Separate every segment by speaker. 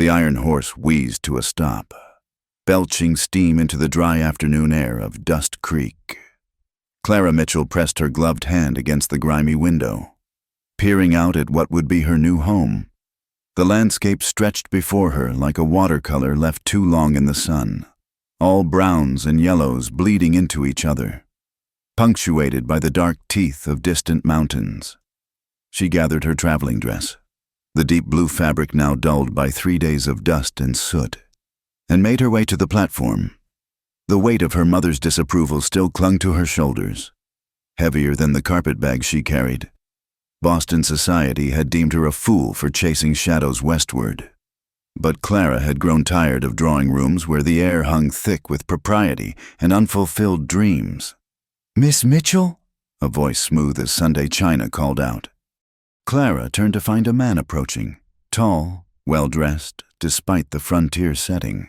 Speaker 1: The iron horse wheezed to a stop, belching steam into the dry afternoon air of Dust Creek. Clara Mitchell pressed her gloved hand against the grimy window, peering out at what would be her new home. The landscape stretched before her like a watercolor left too long in the sun, all browns and yellows bleeding into each other, punctuated by the dark teeth of distant mountains. She gathered her traveling dress, the deep blue fabric now dulled by 3 days of dust and soot, and made her way to the platform. The weight of her mother's disapproval still clung to her shoulders, heavier than the carpetbag she carried. Boston society had deemed her a fool for chasing shadows westward. But Clara had grown tired of drawing rooms where the air hung thick with propriety and unfulfilled dreams. "Miss Mitchell?" a voice smooth as Sunday china called out. Clara turned to find a man approaching, tall, well-dressed, despite the frontier setting,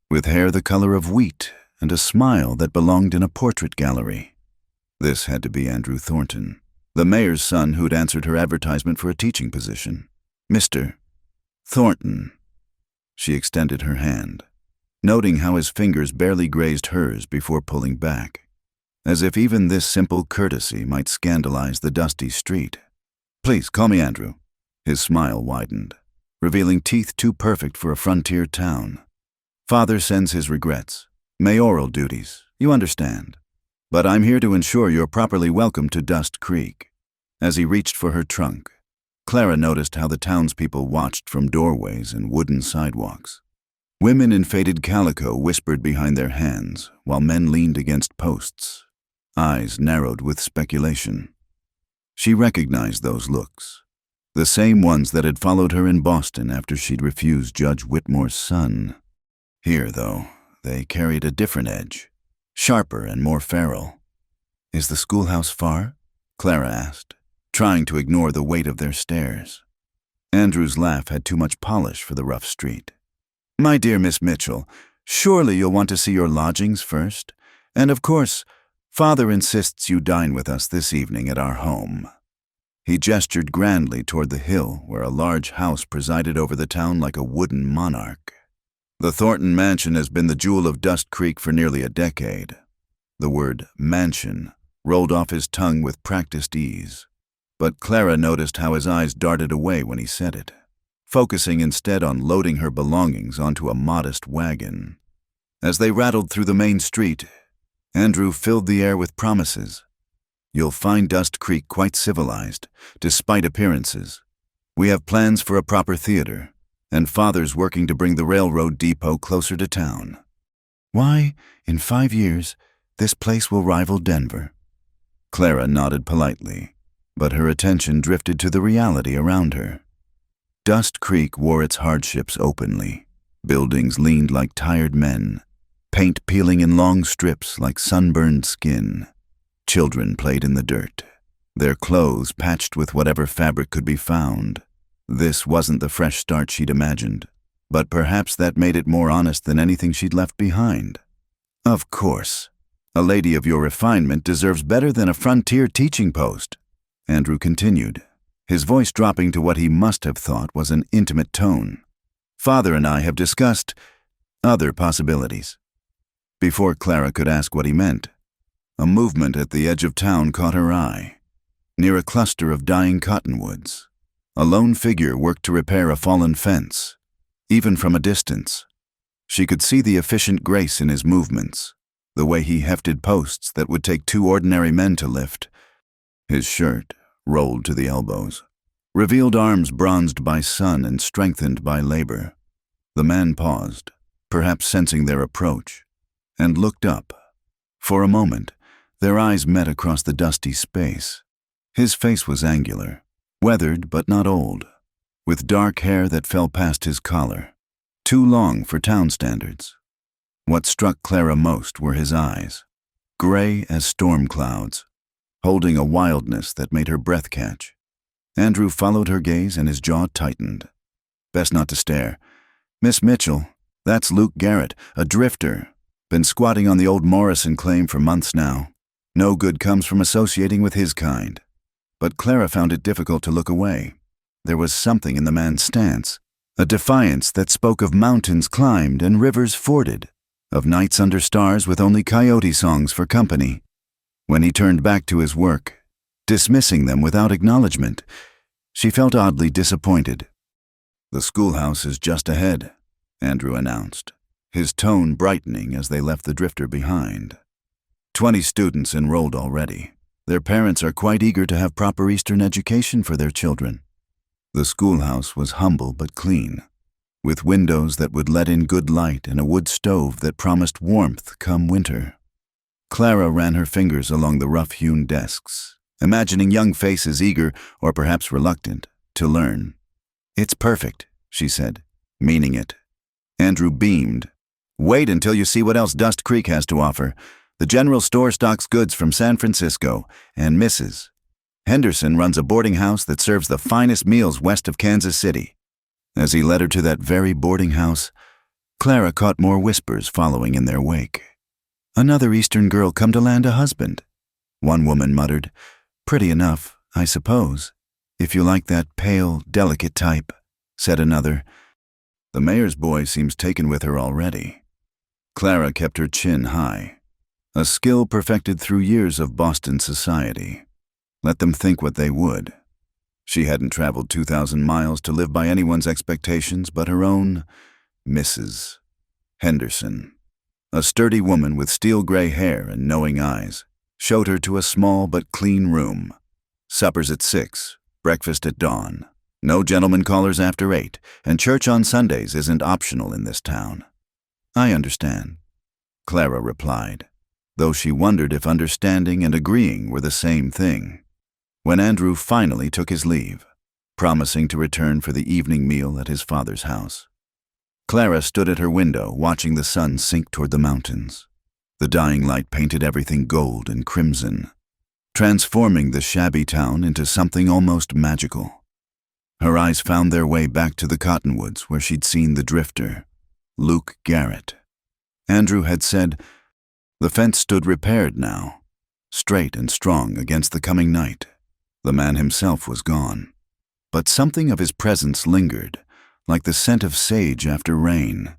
Speaker 1: with hair the color of wheat and a smile that belonged in a portrait gallery. This had to be Andrew Thornton, the mayor's son who'd answered her advertisement for a teaching position. "Mr. Thornton." She extended her hand, noting how his fingers barely grazed hers before pulling back, as if even this simple courtesy might scandalize the dusty street. "Please, call me Andrew." His smile widened, revealing teeth too perfect for a frontier town. "Father sends his regrets. Mayoral duties, you understand. But I'm here to ensure you're properly welcome to Dust Creek." As he reached for her trunk, Clara noticed how the townspeople watched from doorways and wooden sidewalks. Women in faded calico whispered behind their hands, while men leaned against posts, eyes narrowed with speculation. She recognized those looks, the same ones that had followed her in Boston after she'd refused Judge Whitmore's son. Here, though, they carried a different edge, sharper and more feral. "Is the schoolhouse far?" Clara asked, trying to ignore the weight of their stares. Andrew's laugh had too much polish for the rough street. "My dear Miss Mitchell, surely you'll want to see your lodgings first. And of course, Father insists you dine with us this evening at our home." He gestured grandly toward the hill where a large house presided over the town like a wooden monarch. The Thornton mansion has been the jewel of Dust Creek for nearly a decade. The word mansion rolled off his tongue with practiced ease, but Clara noticed how his eyes darted away when he said it, focusing instead on loading her belongings onto a modest wagon. As they rattled through the main street, Andrew filled the air with promises. "You'll find Dust Creek quite civilized, despite appearances. We have plans for a proper theater, and Father's working to bring the railroad depot closer to town. Why, in 5 years, this place will rival Denver." Clara nodded politely, but her attention drifted to the reality around her. Dust Creek wore its hardships openly. Buildings leaned like tired men, paint peeling in long strips like sunburned skin. Children played in the dirt, their clothes patched with whatever fabric could be found. This wasn't the fresh start she'd imagined, but perhaps that made it more honest than anything she'd left behind. "Of course, a lady of your refinement deserves better than a frontier teaching post," Andrew continued, his voice dropping to what he must have thought was an intimate tone. "Father and I have discussed other possibilities." Before Clara could ask what he meant, a movement at the edge of town caught her eye. Near a cluster of dying cottonwoods, a lone figure worked to repair a fallen fence. Even from a distance, she could see the efficient grace in his movements, the way he hefted posts that would take 2 ordinary men to lift. His shirt, rolled to the elbows, revealed arms bronzed by sun and strengthened by labor. The man paused, perhaps sensing their approach, and looked up. For a moment, their eyes met across the dusty space. His face was angular, weathered but not old, with dark hair that fell past his collar, too long for town standards. What struck Clara most were his eyes, gray as storm clouds, holding a wildness that made her breath catch. Andrew followed her gaze and his jaw tightened. "Best not to stare. Miss Mitchell, that's Luke Garrett, a drifter. Been squatting on the old Morrison claim for months now. No good comes from associating with his kind." But Clara found it difficult to look away. There was something in the man's stance, A defiance that spoke of mountains climbed and rivers forded, of nights under stars with only coyote songs for company. When he turned back to his work, dismissing them without acknowledgement, she felt oddly disappointed. "The schoolhouse is just ahead," Andrew announced, his tone brightening as they left the drifter behind. 20 students enrolled already. Their parents are quite eager to have proper Eastern education for their children. The schoolhouse was humble but clean, with windows that would let in good light and a wood stove that promised warmth come winter. Clara ran her fingers along the rough-hewn desks, imagining young faces eager, or perhaps reluctant, to learn. "It's perfect," she said, meaning it. Andrew beamed. "Wait until you see what else Dust Creek has to offer. The general store stocks goods from San Francisco, and Mrs. Henderson runs a boarding house that serves the finest meals west of Kansas City." As he led her to that very boarding house, Clara caught more whispers following in their wake. "Another Eastern girl come to land a husband," one woman muttered. "Pretty enough, I suppose, if you like that pale, delicate type," said another. "The mayor's boy seems taken with her already." Clara kept her chin high, a skill perfected through years of Boston society. Let them think what they would. She hadn't traveled 2,000 miles to live by anyone's expectations but her own. Mrs. Henderson, a sturdy woman with steel-gray hair and knowing eyes, showed her to a small but clean room. Suppers at 6, breakfast at dawn. No gentlemen callers after 8, and church on Sundays isn't optional in this town. "I understand," Clara replied, though she wondered if understanding and agreeing were the same thing. When Andrew finally took his leave, promising to return for the evening meal at his father's house, Clara stood at her window watching the sun sink toward the mountains. The dying light painted everything gold and crimson, transforming the shabby town into something almost magical. Her eyes found their way back to the cottonwoods where she'd seen the drifter, Luke Garrett. Andrew had said, the fence stood repaired now, straight and strong against the coming night. The man himself was gone, but something of his presence lingered, like the scent of sage after rain.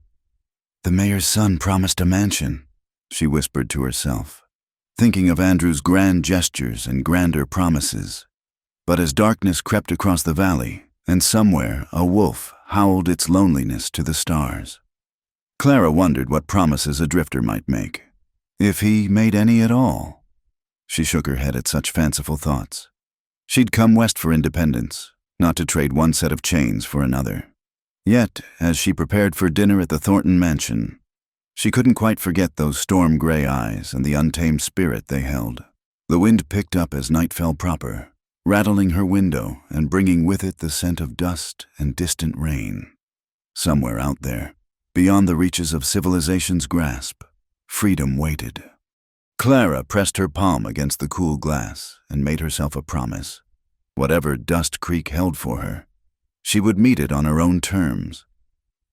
Speaker 1: "The mayor's son promised a mansion," she whispered to herself, thinking of Andrew's grand gestures and grander promises. But as darkness crept across the valley, and somewhere a wolf howled its loneliness to the stars, Clara wondered what promises a drifter might make, if he made any at all. She shook her head at such fanciful thoughts. She'd come west for independence, not to trade one set of chains for another. Yet, as she prepared for dinner at the Thornton mansion, she couldn't quite forget those storm-gray eyes and the untamed spirit they held. The wind picked up as night fell proper, rattling her window and bringing with it the scent of dust and distant rain. Somewhere out there, beyond the reaches of civilization's grasp, freedom waited. Clara pressed her palm against the cool glass and made herself a promise. Whatever Dust Creek held for her, she would meet it on her own terms,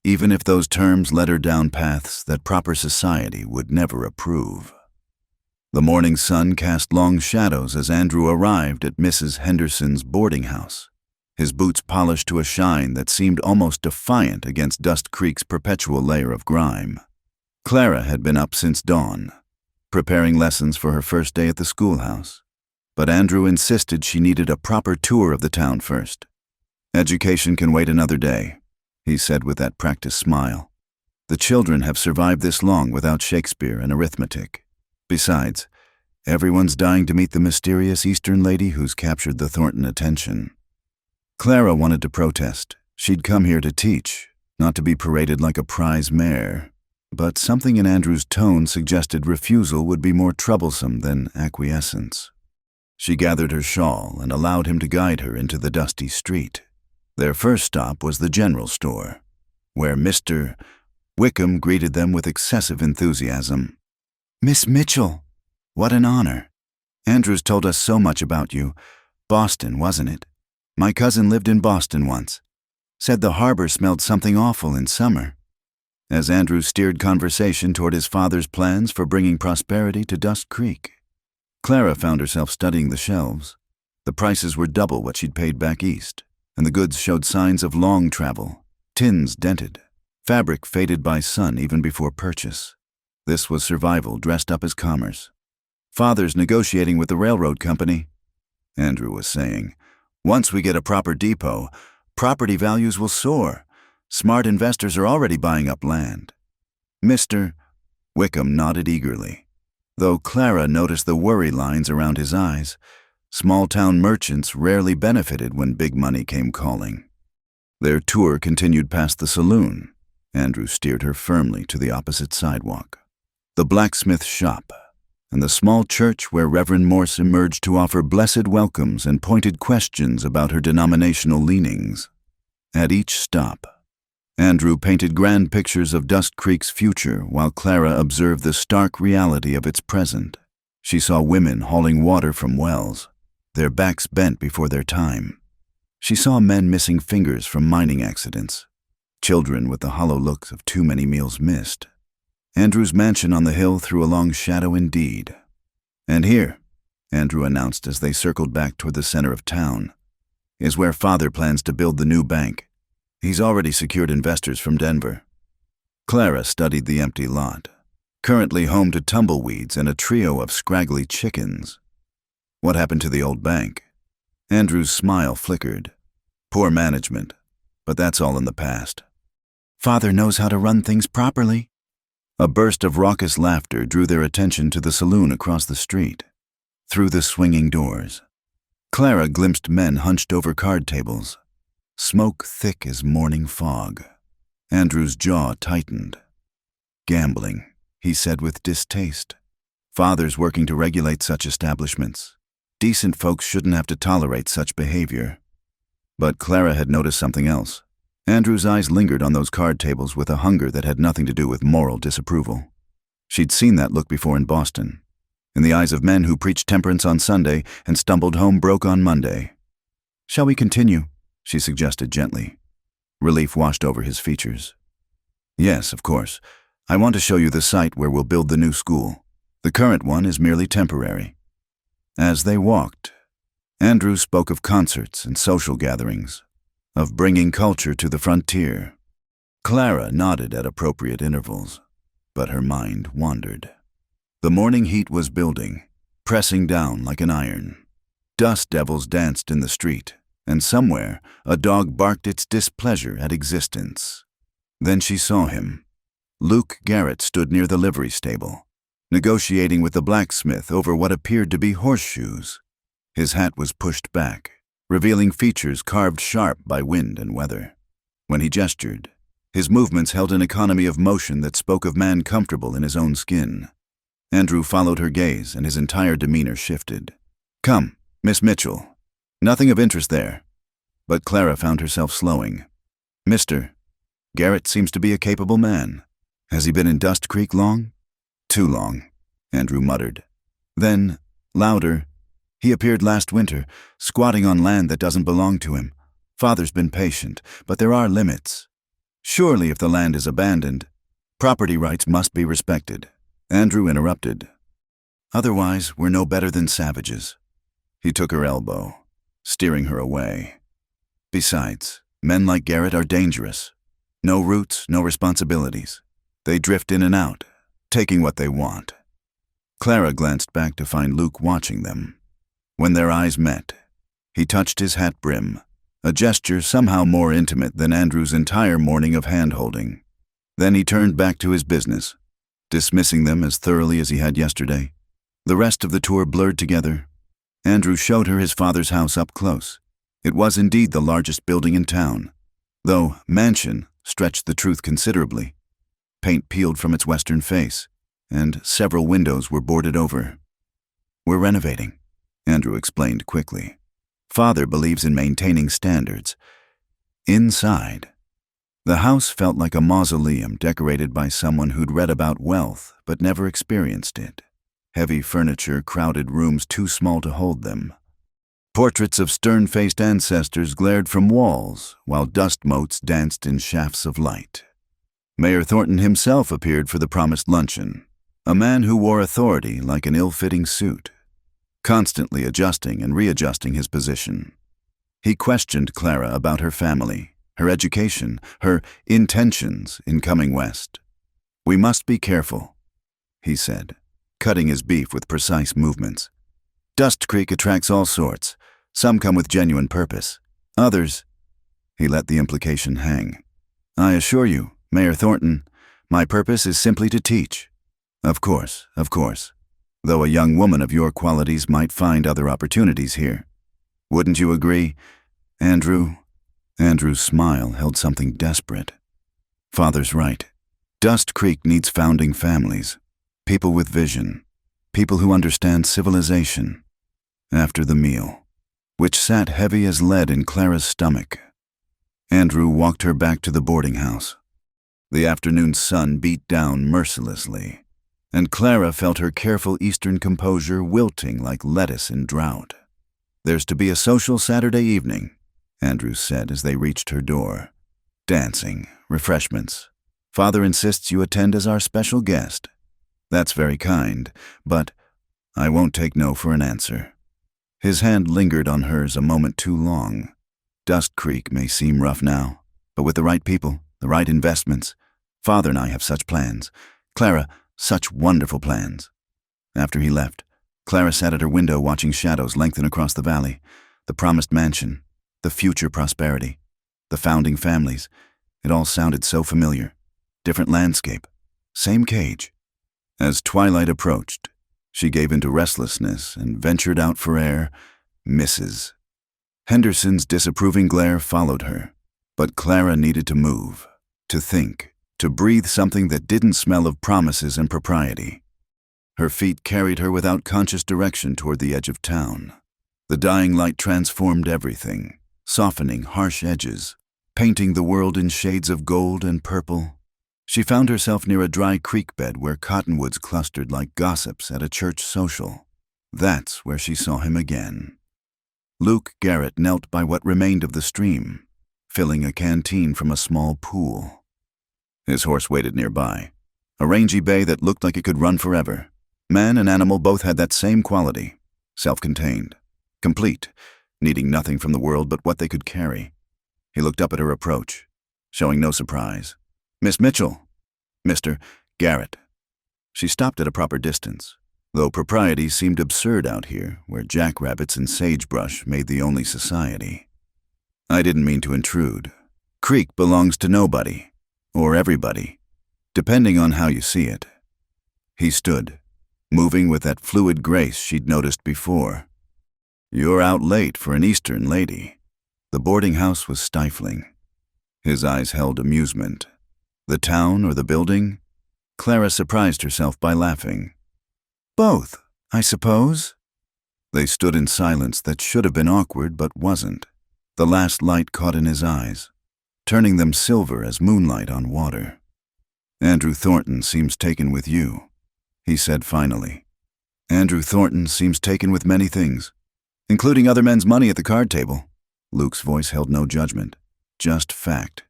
Speaker 1: even if those terms led her down paths that proper society would never approve. The morning sun cast long shadows as Andrew arrived at Mrs. Henderson's boarding house, his boots polished to a shine that seemed almost defiant against Dust Creek's perpetual layer of grime. Clara had been up since dawn, preparing lessons for her first day at the schoolhouse, but Andrew insisted she needed a proper tour of the town first. "Education can wait another day," he said with that practiced smile. "The children have survived this long without Shakespeare and arithmetic. Besides, everyone's dying to meet the mysterious Eastern lady who's captured the Thornton attention." Clara wanted to protest. She'd come here to teach, not to be paraded like a prize mare. But something in Andrew's tone suggested refusal would be more troublesome than acquiescence. She gathered her shawl and allowed him to guide her into the dusty street. Their first stop was the general store, where Mr. Wickham greeted them with excessive enthusiasm. "Miss Mitchell, what an honor. Andrew's told us so much about you. Boston, wasn't it? My cousin lived in Boston once. Said the harbor smelled something awful in summer." As Andrew steered conversation toward his father's plans for bringing prosperity to Dust Creek, Clara found herself studying the shelves. The prices were double what she'd paid back east, and the goods showed signs of long travel, Tins dented, fabric faded by sun even before purchase. This was survival dressed up as commerce. Father's negotiating with the railroad company, Andrew was saying. Once we get a proper depot, property values will soar. Smart investors are already buying up land. Mr. Wickham nodded eagerly, though Clara noticed the worry lines around his eyes. Small-town merchants rarely benefited when big money came calling. Their tour continued past the saloon. Andrew steered her firmly to the opposite sidewalk. The blacksmith shop, and the small church where Reverend Morse emerged to offer blessed welcomes and pointed questions about her denominational leanings. At each stop, Andrew painted grand pictures of Dust Creek's future while Clara observed the stark reality of its present. She saw women hauling water from wells, their backs bent before their time. She saw men missing fingers from mining accidents, children with the hollow looks of too many meals missed. Andrew's mansion on the hill threw a long shadow indeed. And here, Andrew announced as they circled back toward the center of town, is where Father plans to build the new bank. He's already secured investors from Denver. Clara studied the empty lot, currently home to tumbleweeds and a trio of scraggly chickens. What happened to the old bank? Andrew's smile flickered. Poor management, but that's all in the past. Father knows how to run things properly. A burst of raucous laughter drew their attention to the saloon across the street. Through the swinging doors, Clara glimpsed men hunched over card tables, smoke thick as morning fog. Andrew's jaw tightened. Gambling, he said with distaste. Father's working to regulate such establishments. Decent folks shouldn't have to tolerate such behavior. But Clara had noticed something else. Andrew's eyes lingered on those card tables with a hunger that had nothing to do with moral disapproval. She'd seen that look before in Boston, in the eyes of men who preached temperance on Sunday and stumbled home broke on Monday. "Shall we continue?" she suggested gently. Relief washed over his features. "Yes, of course. I want to show you the site where we'll build the new school. The current one is merely temporary." As they walked, Andrew spoke of concerts and social gatherings, of bringing culture to the frontier. Clara nodded at appropriate intervals, but her mind wandered. The morning heat was building, pressing down like an iron. Dust devils danced in the street, and somewhere a dog barked its displeasure at existence. Then she saw him. Luke Garrett stood near the livery stable, negotiating with the blacksmith over what appeared to be horseshoes. His hat was pushed back, revealing features carved sharp by wind and weather. When he gestured, his movements held an economy of motion that spoke of man comfortable in his own skin. Andrew followed her gaze, and his entire demeanor shifted. "Come, Miss Mitchell. Nothing of interest there." But Clara found herself slowing. "Mr. Garrett seems to be a capable man. Has he been in Dust Creek long?" "Too long," Andrew muttered. Then, louder, "He appeared last winter, squatting on land that doesn't belong to him. Father's been patient, but there are limits. Surely if the land is abandoned, property rights must be respected." Andrew interrupted. "Otherwise, we're no better than savages." He took her elbow, steering her away. "Besides, men like Garrett are dangerous. No roots, no responsibilities. They drift in and out, taking what they want." Clara glanced back to find Luke watching them. When their eyes met, he touched his hat brim, a gesture somehow more intimate than Andrew's entire morning of hand-holding. Then he turned back to his business, dismissing them as thoroughly as he had yesterday. The rest of the tour blurred together. Andrew showed her his father's house up close. It was indeed the largest building in town, though mansion stretched the truth considerably. Paint peeled from its western face, and several windows were boarded over. "We're renovating," Andrew explained quickly. "Father believes in maintaining standards." Inside, the house felt like a mausoleum decorated by someone who'd read about wealth but never experienced it. Heavy furniture crowded rooms too small to hold them. Portraits of stern-faced ancestors glared from walls, while dust motes danced in shafts of light. Mayor Thornton himself appeared for the promised luncheon, a man who wore authority like an ill-fitting suit, constantly adjusting and readjusting his position. He questioned Clara about her family, her education, her intentions in coming west. "We must be careful," he said, cutting his beef with precise movements. "Dust Creek attracts all sorts. Some come with genuine purpose. Others—" He let the implication hang. "I assure you, Mayor Thornton, my purpose is simply to teach." Of course. Though a young woman of your qualities might find other opportunities here. Wouldn't you agree, Andrew?" Andrew's smile held something desperate. "Father's right. Dust Creek needs founding families, people with vision, people who understand civilization." After the meal, which sat heavy as lead in Clara's stomach, Andrew walked her back to the boarding house. The afternoon sun beat down mercilessly, and Clara felt her careful Eastern composure wilting like lettuce in drought. "There's to be a social Saturday evening," Andrew said as they reached her door. "Dancing, refreshments. Father insists you attend as our special guest." "That's very kind, but I won't take no for an answer." His hand lingered on hers a moment too long. "Dust Creek may seem rough now, but with the right people, the right investments, Father and I have such plans. Clara, such wonderful plans." After he left, Clara sat at her window watching shadows lengthen across the valley. The promised mansion, the future prosperity, the founding families. It all sounded so familiar. Different landscape, same cage. As twilight approached, she gave into restlessness and ventured out for air. Mrs. Henderson's disapproving glare followed her, but Clara needed to move, to think, to breathe something that didn't smell of promises and propriety. Her feet carried her without conscious direction toward the edge of town. The dying light transformed everything, softening harsh edges, painting the world in shades of gold and purple. She found herself near a dry creek bed where cottonwoods clustered like gossips at a church social. That's where she saw him again. Luke Garrett knelt by what remained of the stream, filling a canteen from a small pool. His horse waited nearby, a rangy bay that looked like it could run forever. Man and animal both had that same quality, self-contained, complete, needing nothing from the world but what they could carry. He looked up at her approach, showing no surprise. "Miss Mitchell." "Mr. Garrett." She stopped at a proper distance, though propriety seemed absurd out here, where jackrabbits and sagebrush made the only society. "I didn't mean to intrude. Creek belongs to nobody, or everybody, depending on how you see it." He stood, moving with that fluid grace she'd noticed before. "You're out late for an Eastern lady." The boarding house was stifling. His eyes held amusement. The town or the building? Clara surprised herself by laughing. "Both, I suppose." They stood in silence that should have been awkward but wasn't. The last light caught in his eyes, turning them silver as moonlight on water. "Andrew Thornton seems taken with you," he said finally. "Andrew Thornton seems taken with many things, including other men's money at the card table." Luke's voice held no judgment, just fact.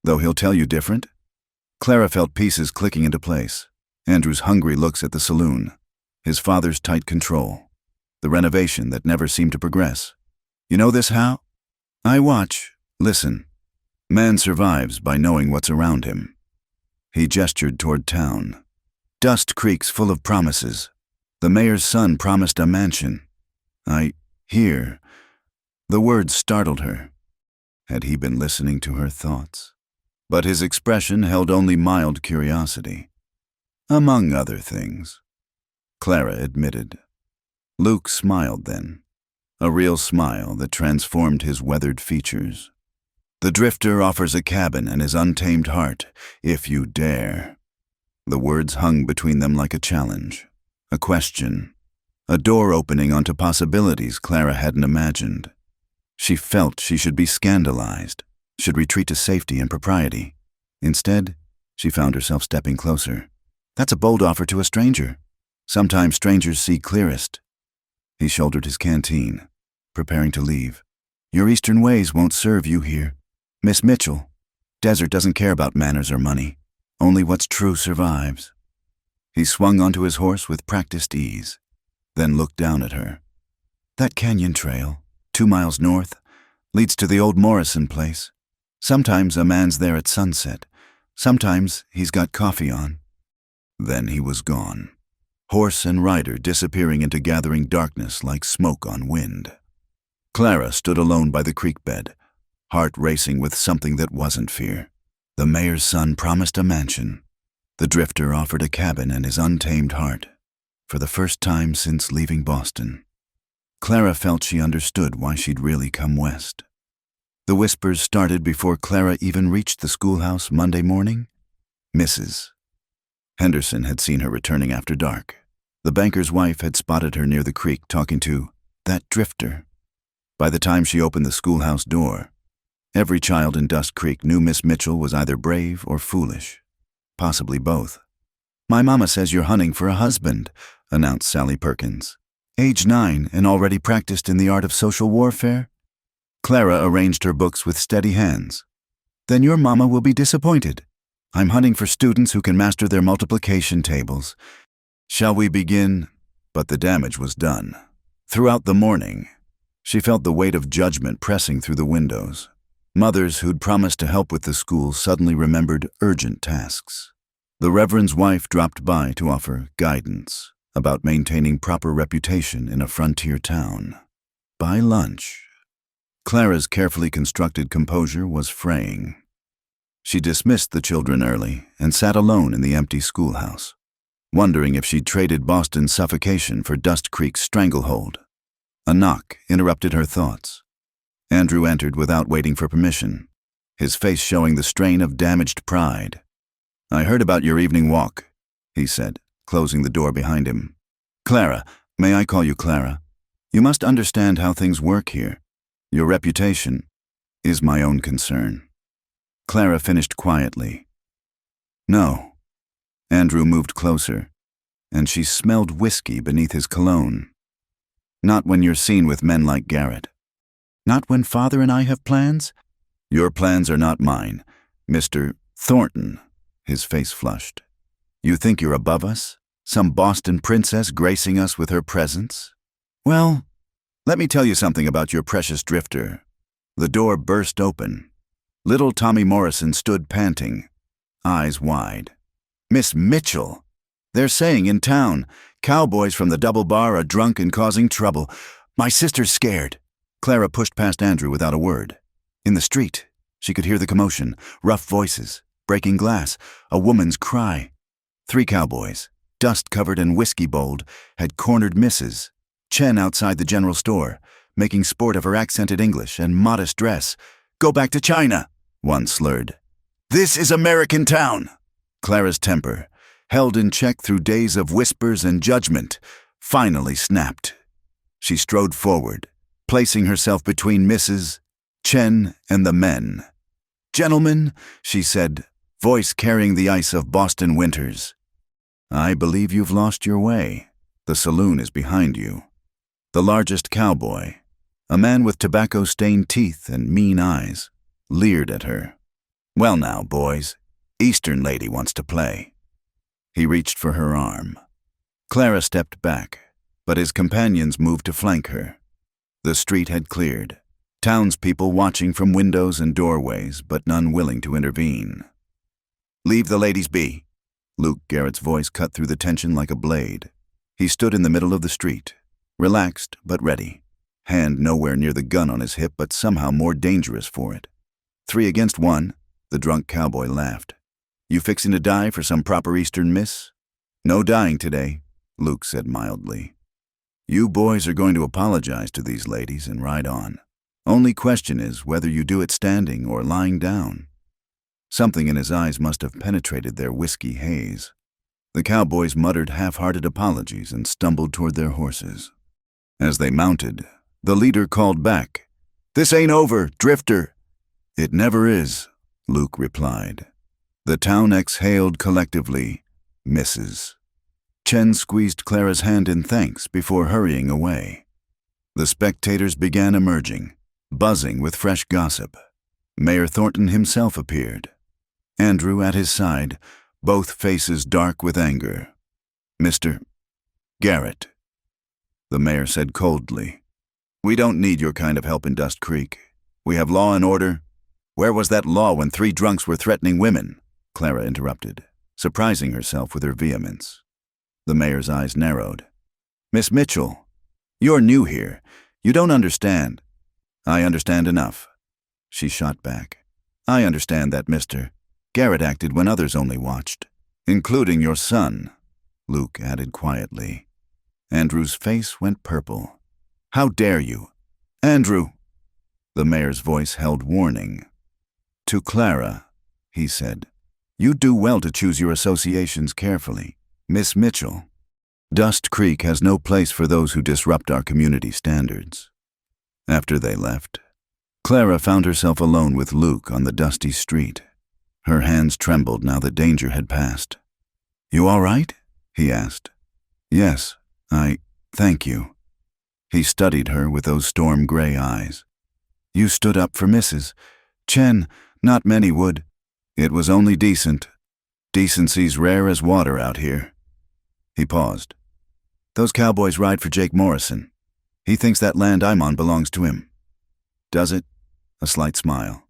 Speaker 1: "Though he'll tell you different?" Clara felt pieces clicking into place. Andrew's hungry looks at the saloon, his father's tight control, the renovation that never seemed to progress. "You know this how?" "I watch, listen. Man survives by knowing what's around him." He gestured toward town. "Dust Creek's full of promises. The mayor's son promised a mansion. I hear." The words startled her. Had he been listening to her thoughts? But his expression held only mild curiosity. "Among other things," Clara admitted. Luke smiled then, a real smile that transformed his weathered features. "The drifter offers a cabin and his untamed heart, if you dare." The words hung between them like a challenge, a question, a door opening onto possibilities Clara hadn't imagined. She felt she should be scandalized, should retreat to safety and propriety. Instead, she found herself stepping closer. "That's a bold offer to a stranger. Sometimes strangers see clearest." He shouldered his canteen, preparing to leave. "Your Eastern ways won't serve you here. Miss Mitchell, desert doesn't care about manners or money. Only what's true survives." He swung onto his horse with practiced ease, then looked down at her. "That canyon trail, 2 miles north, leads to the old Morrison place. Sometimes a man's there at sunset. Sometimes he's got coffee on. Then he was gone. Horse and rider disappearing into gathering darkness like smoke on wind. Clara stood alone by the creek bed, heart racing with something that wasn't fear. The mayor's son promised a mansion. The drifter offered a cabin and his untamed heart, for the first time since leaving Boston. Clara felt she understood why she'd really come west. The whispers started before Clara even reached the schoolhouse Monday morning. Mrs. Henderson had seen her returning after dark. The banker's wife had spotted her near the creek talking to that drifter. By the time she opened the schoolhouse door, every child in Dust Creek knew Miss Mitchell was either brave or foolish, possibly both. "My mama says you're hunting for a husband," announced Sally Perkins. "Age 9 and already practiced in the art of social warfare?" Clara arranged her books with steady hands. "Then your mama will be disappointed. I'm hunting for students who can master their multiplication tables. Shall we begin?" But the damage was done. Throughout the morning, she felt the weight of judgment pressing through the windows. Mothers who'd promised to help with the school suddenly remembered urgent tasks. The Reverend's wife dropped by to offer guidance about maintaining proper reputation in a frontier town. By lunch, Clara's carefully constructed composure was fraying. She dismissed the children early and sat alone in the empty schoolhouse, wondering if she'd traded Boston's suffocation for Dust Creek's stranglehold. A knock interrupted her thoughts. Andrew entered without waiting for permission, his face showing the strain of damaged pride. "I heard about your evening walk," he said, closing the door behind him. "Clara, may I call you Clara? You must understand how things work here. Your reputation is my own concern." Clara finished quietly. "No." Andrew moved closer, and she smelled whiskey beneath his cologne. "Not when you're seen with men like Garrett." "Not when Father and I have plans?" "Your plans are not mine, Mr. Thornton." His face flushed. "You think you're above us? Some Boston princess gracing us with her presence? Well, let me tell you something about your precious drifter." The door burst open. Little Tommy Morrison stood panting, eyes wide. "Miss Mitchell! They're saying in town, cowboys from the Double Bar are drunk and causing trouble. My sister's scared." Clara pushed past Andrew without a word. In the street, she could hear the commotion, rough voices, breaking glass, a woman's cry. 3 cowboys, dust-covered and whiskey-bowled, had cornered Mrs. Chen outside the general store, making sport of her accented English and modest dress. "Go back to China," one slurred. "This is American town." Clara's temper, held in check through days of whispers and judgment, finally snapped. She strode forward, placing herself between Mrs. Chen and the men. "Gentlemen," she said, voice carrying the ice of Boston winters, "I believe you've lost your way. The saloon is behind you." The largest cowboy, a man with tobacco-stained teeth and mean eyes, leered at her. "Well now, boys, Eastern lady wants to play." He reached for her arm. Clara stepped back, but his companions moved to flank her. The street had cleared, townspeople watching from windows and doorways, but none willing to intervene. "Leave the ladies be." Luke Garrett's voice cut through the tension like a blade. He stood in the middle of the street, relaxed but ready, hand nowhere near the gun on his hip, but somehow more dangerous for it. 3 against 1, the drunk cowboy laughed. "You fixing to die for some proper Eastern miss?" "No dying today," Luke said mildly. "You boys are going to apologize to these ladies and ride on. Only question is whether you do it standing or lying down." Something in his eyes must have penetrated their whiskey haze. The cowboys muttered half-hearted apologies and stumbled toward their horses. As they mounted, the leader called back, "This ain't over, drifter." "It never is," Luke replied. The town exhaled collectively, Mrs. Chen squeezed Clara's hand in thanks before hurrying away. The spectators began emerging, buzzing with fresh gossip. Mayor Thornton himself appeared. Andrew at his side, both faces dark with anger. "Mr. Garrett," the mayor said coldly, "we don't need your kind of help in Dust Creek. We have law and order, Where was that law when 3 drunks were threatening women? Clara interrupted, surprising herself with her vehemence. The mayor's eyes narrowed. Miss Mitchell, you're new here. You don't understand. I understand enough. She shot back. I understand that, mister. Garrett acted when others only watched. Including your son, Luke added quietly. Andrew's face went purple. How dare you? Andrew! The mayor's voice held warning. To Clara, he said, you do well to choose your associations carefully. Miss Mitchell, Dust Creek has no place for those who disrupt our community standards. After they left, Clara found herself alone with Luke on the dusty street. Her hands trembled now that danger had passed. You all right? He asked. Yes, thank you. He studied her with those storm-gray eyes. You stood up for Mrs. Chen. Not many would. It was only decent. Decency's rare as water out here. He paused. Those cowboys ride for Jake Morrison. He thinks that land I'm on belongs to him. Does it? A slight smile.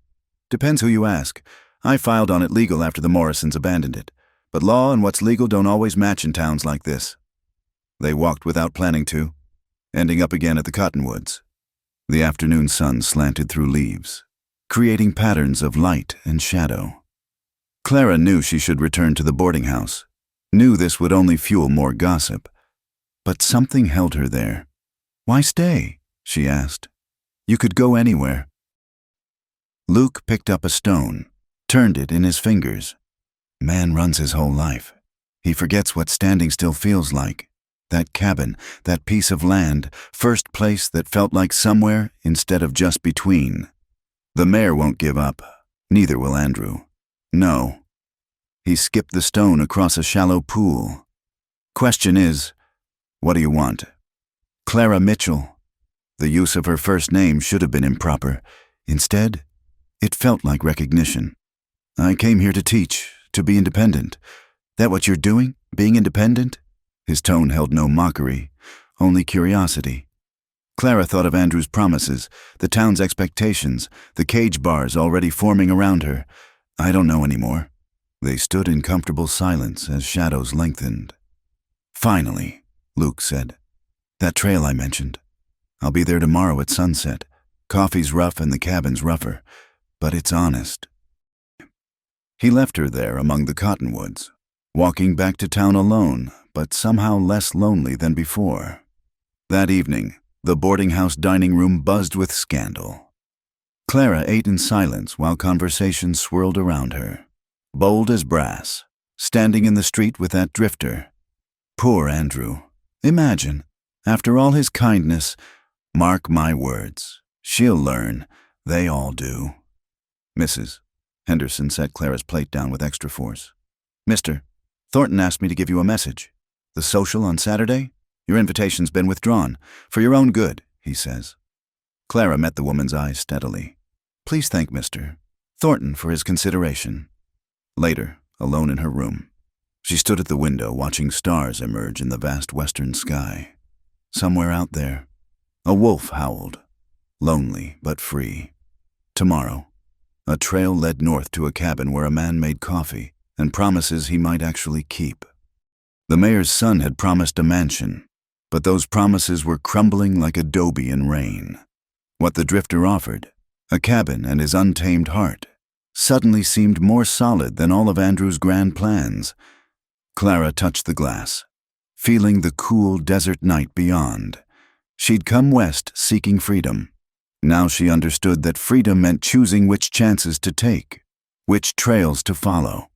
Speaker 1: Depends who you ask. I filed on it legal after the Morrisons abandoned it. But law and what's legal don't always match in towns like this. They walked without planning to, ending up again at the cottonwoods. The afternoon sun slanted through leaves, creating patterns of light and shadow. Clara knew she should return to the boarding house, knew this would only fuel more gossip. But something held her there. Why stay? She asked. You could go anywhere. Luke picked up a stone, turned it in his fingers. Man runs his whole life. He forgets what standing still feels like. That cabin, that piece of land, first place that felt like somewhere instead of just between. The mayor won't give up. Neither will Andrew. No. He skipped the stone across a shallow pool. Question is, what do you want? Clara Mitchell. The use of her first name should have been improper. Instead, it felt like recognition. I came here to teach, to be independent. That what you're doing? Being independent? His tone held no mockery, only curiosity. Clara thought of Andrew's promises, the town's expectations, the cage bars already forming around her. I don't know anymore. They stood in comfortable silence as shadows lengthened. Finally, Luke said, that trail I mentioned. I'll be there tomorrow at sunset. Coffee's rough and the cabin's rougher, but it's honest. He left her there among the cottonwoods, walking back to town alone, but somehow less lonely than before. That evening, the boarding house dining room buzzed with scandal. Clara ate in silence while conversation swirled around her. Bold as brass, standing in the street with that drifter. Poor Andrew. Imagine, after all his kindness, mark my words, she'll learn. They all do. Mrs. Henderson set Clara's plate down with extra force. Mr. Thornton asked me to give you a message. The social on Saturday? Your invitation's been withdrawn. For your own good, he says. Clara met the woman's eyes steadily. Please thank Mr. Thornton for his consideration. Later, alone in her room, she stood at the window watching stars emerge in the vast western sky. Somewhere out there, a wolf howled, lonely but free. Tomorrow, a trail led north to a cabin where a man made coffee and promises he might actually keep. The mayor's son had promised a mansion, but those promises were crumbling like adobe in rain. What the drifter offered, a cabin and his untamed heart, suddenly seemed more solid than all of Andrew's grand plans. Clara touched the glass, feeling the cool desert night beyond. She'd come west seeking freedom. Now she understood that freedom meant choosing which chances to take, which trails to follow,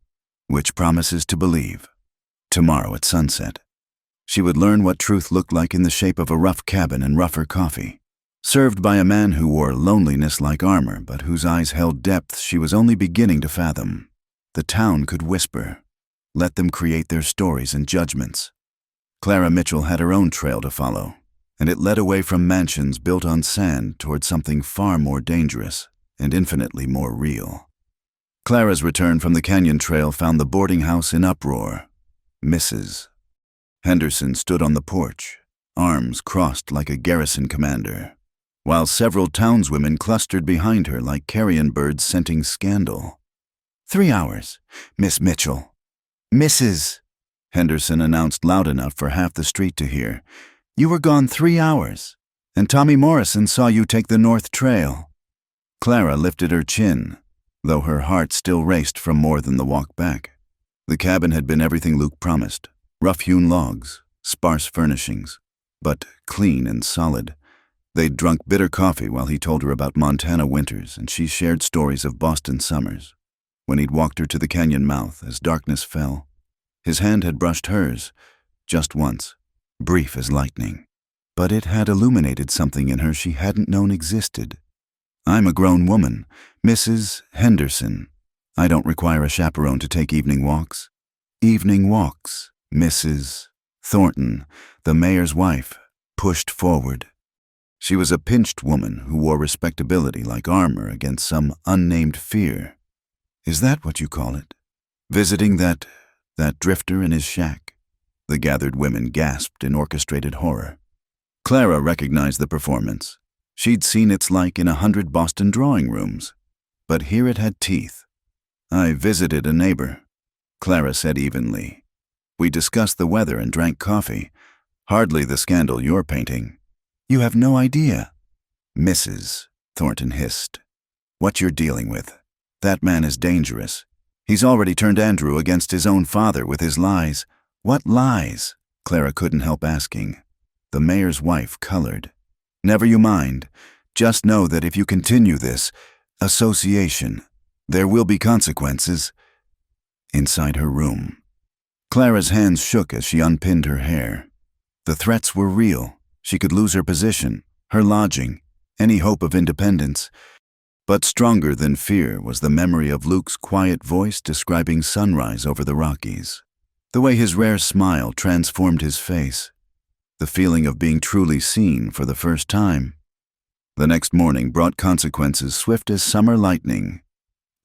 Speaker 1: which promises to believe. Tomorrow at sunset, she would learn what truth looked like in the shape of a rough cabin and rougher coffee, served by a man who wore loneliness like armor but whose eyes held depths she was only beginning to fathom. The town could whisper. Let them create their stories and judgments. Clara Mitchell had her own trail to follow, and it led away from mansions built on sand toward something far more dangerous and infinitely more real. Clara's return from the canyon trail found the boarding house in uproar. Mrs. Henderson stood on the porch, arms crossed like a garrison commander. while several townswomen clustered behind her like carrion birds scenting scandal. 3 hours, Miss Mitchell. Mrs. Henderson announced loud enough for half the street to hear. You were gone 3 hours, and Tommy Morrison saw you take the North Trail. Clara lifted her chin, though her heart still raced from more than the walk back. The cabin had been everything Luke promised. Rough-hewn logs, sparse furnishings, but clean and solid. They'd drunk bitter coffee while he told her about Montana winters, and she shared stories of Boston summers. When he'd walked her to the canyon mouth as darkness fell, his hand had brushed hers, just once, brief as lightning. But it had illuminated something in her she hadn't known existed. I'm a grown woman, Mrs. Henderson. I don't require a chaperone to take evening walks. Evening walks, Mrs. Thornton, the mayor's wife, pushed forward. She was a pinched woman who wore respectability like armor against some unnamed fear. Is that what you call it? Visiting that drifter in his shack? The gathered women gasped in orchestrated horror. Clara recognized the performance. She'd seen its like in 100 Boston drawing rooms. But here it had teeth. I visited a neighbor, Clara said evenly. We discussed the weather and drank coffee. Hardly the scandal you're painting. You have no idea. Mrs. Thornton hissed. What you're dealing with. That man is dangerous. He's already turned Andrew against his own father with his lies. What lies? Clara couldn't help asking. The mayor's wife colored. Never you mind. Just know that if you continue this association, there will be consequences. Inside her room, Clara's hands shook as she unpinned her hair. The threats were real. She could lose her position, her lodging, any hope of independence. But stronger than fear was the memory of Luke's quiet voice describing sunrise over the Rockies. The way his rare smile transformed his face. The feeling of being truly seen for the first time. The next morning brought consequences swift as summer lightning.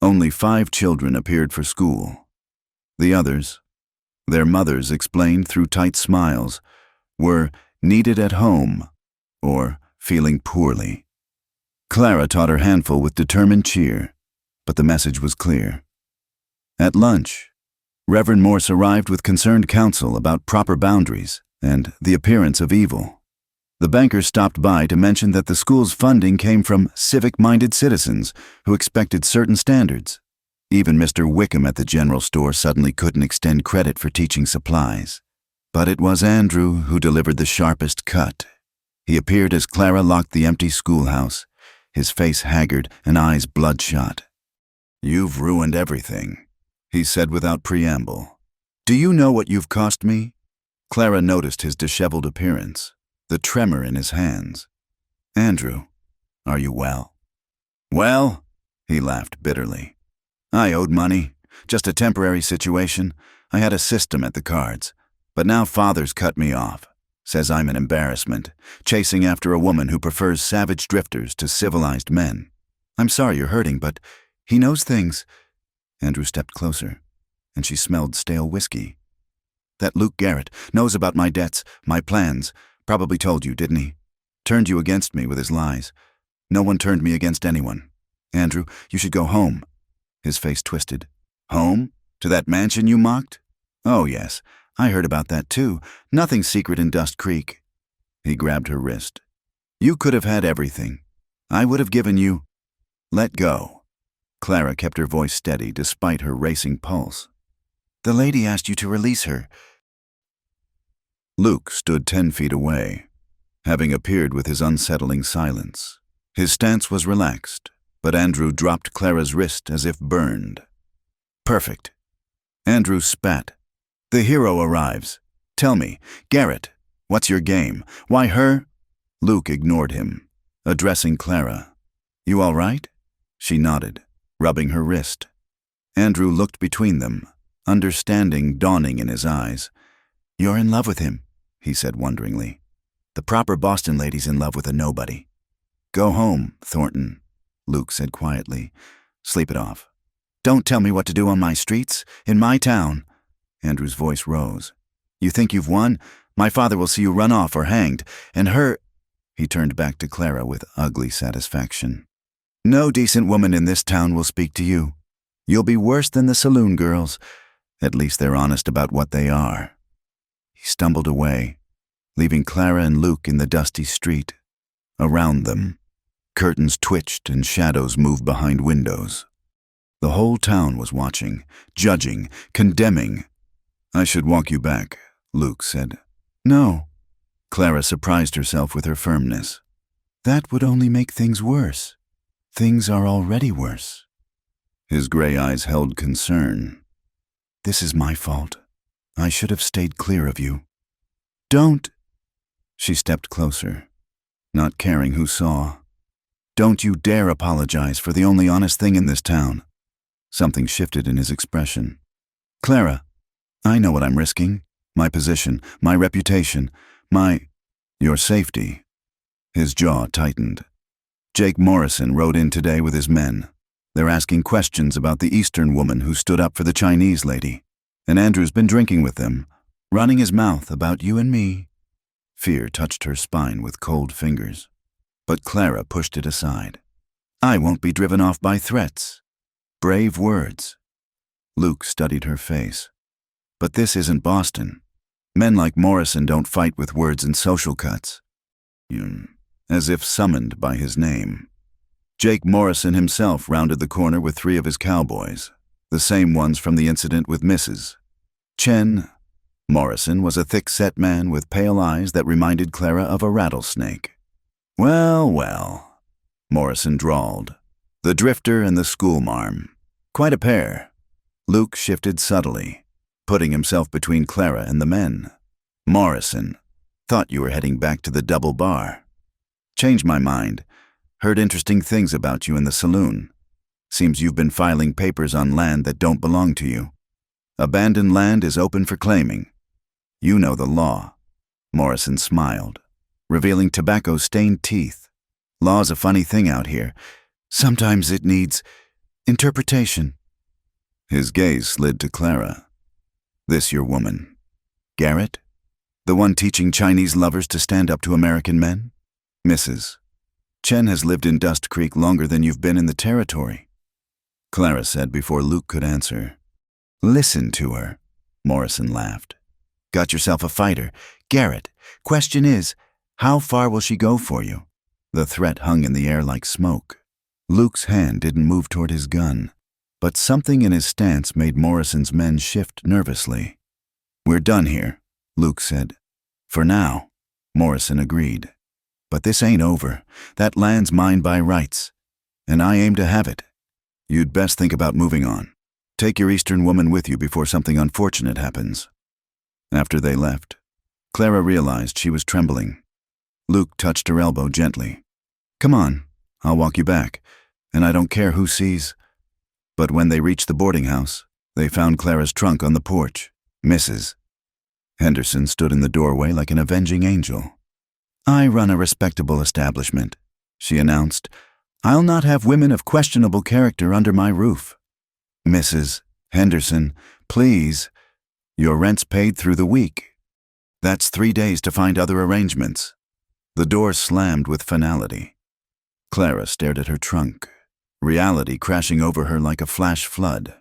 Speaker 1: Only 5 children appeared for school. The others, their mothers explained through tight smiles, were needed at home or feeling poorly. Clara taught her handful with determined cheer, but the message was clear. At lunch, Reverend Morse arrived with concerned counsel about proper boundaries and the appearance of evil. The banker stopped by to mention that the school's funding came from civic-minded citizens who expected certain standards. Even Mr. Wickham at the general store suddenly couldn't extend credit for teaching supplies. But it was Andrew who delivered the sharpest cut. He appeared as Clara locked the empty schoolhouse, his face haggard and eyes bloodshot. You've ruined everything, he said without preamble. Do you know what you've cost me? Clara noticed his disheveled appearance, the tremor in his hands. Andrew, are you well? Well, he laughed bitterly. I owed money, just a temporary situation. I had a system at the cards, but now Father's cut me off. Says I'm an embarrassment, chasing after a woman who prefers savage drifters to civilized men. I'm sorry you're hurting, but he knows things. Andrew stepped closer, and she smelled stale whiskey. That Luke Garrett knows about my debts, my plans. Probably told you, didn't he? Turned you against me with his lies. No one turned me against anyone. Andrew, you should go home. His face twisted. Home? To that mansion you mocked? Oh, yes. I heard about that too. Nothing secret in Dust Creek. He grabbed her wrist. You could have had everything. I would have given you. Let go. Clara kept her voice steady despite her racing pulse. The lady asked you to release her. Luke stood 10 feet away, having appeared with his unsettling silence. His stance was relaxed, but Andrew dropped Clara's wrist as if burned. Perfect. Andrew spat. The hero arrives. Tell me, Garrett, what's your game? Why her? Luke ignored him, addressing Clara. You all right? She nodded, rubbing her wrist. Andrew looked between them, understanding dawning in his eyes. You're in love with him, he said wonderingly. The proper Boston lady's in love with a nobody. Go home, Thornton, Luke said quietly. Sleep it off. Don't tell me what to do on my streets, in my town. Andrew's voice rose. You think you've won? My father will see you run off or hanged, and her... He turned back to Clara with ugly satisfaction. No decent woman in this town will speak to you. You'll be worse than the saloon girls. At least they're honest about what they are. He stumbled away, leaving Clara and Luke in the dusty street. Around them, curtains twitched and shadows moved behind windows. The whole town was watching, judging, condemning. I should walk you back, Luke said. No. Clara surprised herself with her firmness. That would only make things worse. Things are already worse. His gray eyes held concern. This is my fault. I should have stayed clear of you. Don't. She stepped closer, not caring who saw. Don't you dare apologize for the only honest thing in this town. Something shifted in his expression. Clara, I know what I'm risking. My position, my reputation, your safety. His jaw tightened. Jake Morrison rode in today with his men. They're asking questions about the Eastern woman who stood up for the Chinese lady. And Andrew's been drinking with them, running his mouth about you and me. Fear touched her spine with cold fingers. But Clara pushed it aside. I won't be driven off by threats. Brave words. Luke studied her face. But this isn't Boston. Men like Morrison don't fight with words and social cuts. As if summoned by his name. Jake Morrison himself rounded the corner with 3 of his cowboys, the same ones from the incident with Mrs. Chen. Morrison was a thick-set man with pale eyes that reminded Clara of a rattlesnake. Well, well, Morrison drawled. The drifter and the schoolmarm. Quite a pair. Luke shifted subtly, putting himself between Clara and the men. Morrison, thought you were heading back to the double bar. Changed my mind. Heard interesting things about you in the saloon. Seems you've been filing papers on land that don't belong to you. Abandoned land is open for claiming. You know the law. Morrison smiled, revealing tobacco-stained teeth. Law's a funny thing out here. Sometimes it needs interpretation. His gaze slid to Clara. This your woman? Garrett? The one teaching Chinese lovers to stand up to American men? Mrs. Chen has lived in Dust Creek longer than you've been in the territory. Clara said before Luke could answer. Listen to her, Morrison laughed. Got yourself a fighter. Garrett, question is, how far will she go for you? The threat hung in the air like smoke. Luke's hand didn't move toward his gun, but something in his stance made Morrison's men shift nervously. We're done here, Luke said. For now, Morrison agreed. But this ain't over. That land's mine by rights, and I aim to have it. You'd best think about moving on. Take your Eastern woman with you before something unfortunate happens. After they left, Clara realized she was trembling. Luke touched her elbow gently. Come on, I'll walk you back, and I don't care who sees. But when they reached the boarding house, they found Clara's trunk on the porch. Mrs. Henderson stood in the doorway like an avenging angel. I run a respectable establishment, she announced. I'll not have women of questionable character under my roof. Mrs. Henderson, please. Your rent's paid through the week. That's 3 days to find other arrangements. The door slammed with finality. Clara stared at her trunk, reality crashing over her like a flash flood.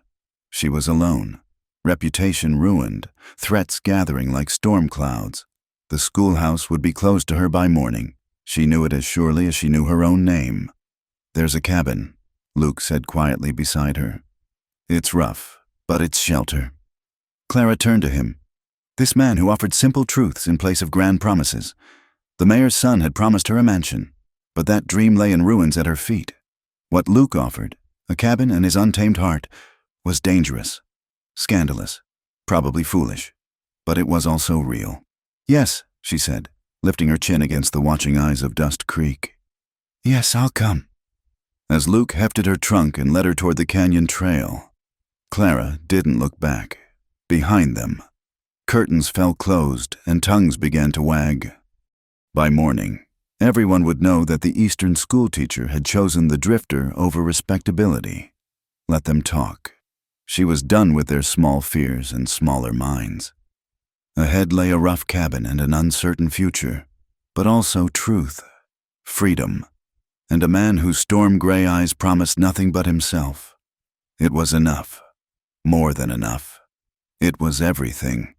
Speaker 1: She was alone, reputation ruined, threats gathering like storm clouds. The schoolhouse would be closed to her by morning. She knew it as surely as she knew her own name. There's a cabin, Luke said quietly beside her. It's rough, but it's shelter. Clara turned to him. This man who offered simple truths in place of grand promises. The mayor's son had promised her a mansion, but that dream lay in ruins at her feet. What Luke offered, a cabin and his untamed heart, was dangerous, scandalous, probably foolish, but it was also real. Yes, she said, lifting her chin against the watching eyes of Dust Creek. Yes, I'll come. As Luke hefted her trunk and led her toward the canyon trail, Clara didn't look back. Behind them, curtains fell closed and tongues began to wag. By morning, everyone would know that the Eastern schoolteacher had chosen the drifter over respectability. Let them talk. She was done with their small fears and smaller minds. Ahead lay a rough cabin and an uncertain future, but also truth. freedom, and a man whose storm-gray eyes promised nothing but himself. It was enough. More than enough. It was everything.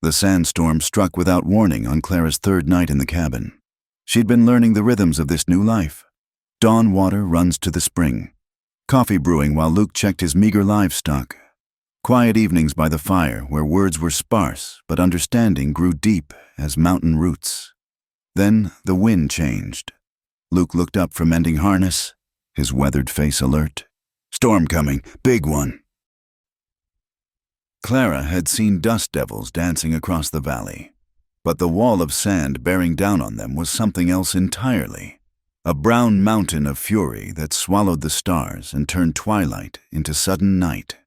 Speaker 1: The sandstorm struck without warning on Clara's third night in the cabin. She'd been learning the rhythms of this new life. Dawn water runs to the spring. Coffee brewing while Luke checked his meager livestock. Quiet evenings by the fire where words were sparse but understanding grew deep as mountain roots. Then the wind changed. Luke looked up from mending harness, his weathered face alert. Storm coming, big one. Clara had seen dust devils dancing across the valley, but the wall of sand bearing down on them was something else entirely. A brown mountain of fury that swallowed the stars and turned twilight into sudden night.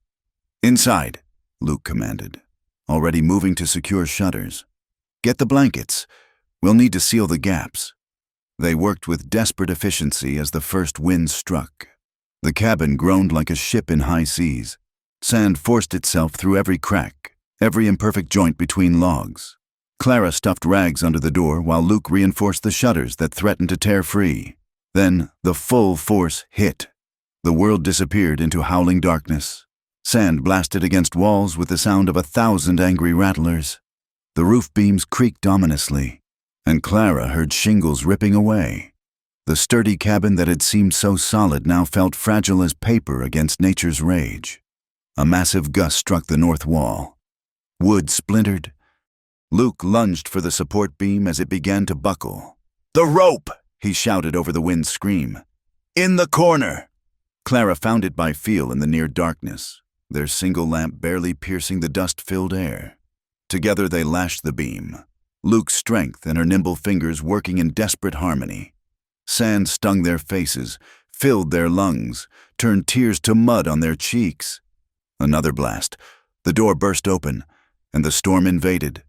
Speaker 1: Inside, Luke commanded, already moving to secure shutters. Get the blankets. We'll need to seal the gaps. They worked with desperate efficiency as the first wind struck. The cabin groaned like a ship in high seas. Sand forced itself through every crack, every imperfect joint between logs. Clara stuffed rags under the door while Luke reinforced the shutters that threatened to tear free. Then the full force hit. The world disappeared into howling darkness. Sand blasted against walls with the sound of 1,000 angry rattlers. The roof beams creaked ominously, and Clara heard shingles ripping away. The sturdy cabin that had seemed so solid now felt fragile as paper against nature's rage. A massive gust struck the north wall. Wood splintered. Luke lunged for the support beam as it began to buckle. "The rope!" he shouted over the wind's scream. "In the corner!" Clara found it by feel in the near darkness, their single lamp barely piercing the dust-filled air. Together they lashed the beam, Luke's strength and her nimble fingers working in desperate harmony. Sand stung their faces, filled their lungs, turned tears to mud on their cheeks. Another blast. The door burst open, and the storm invaded.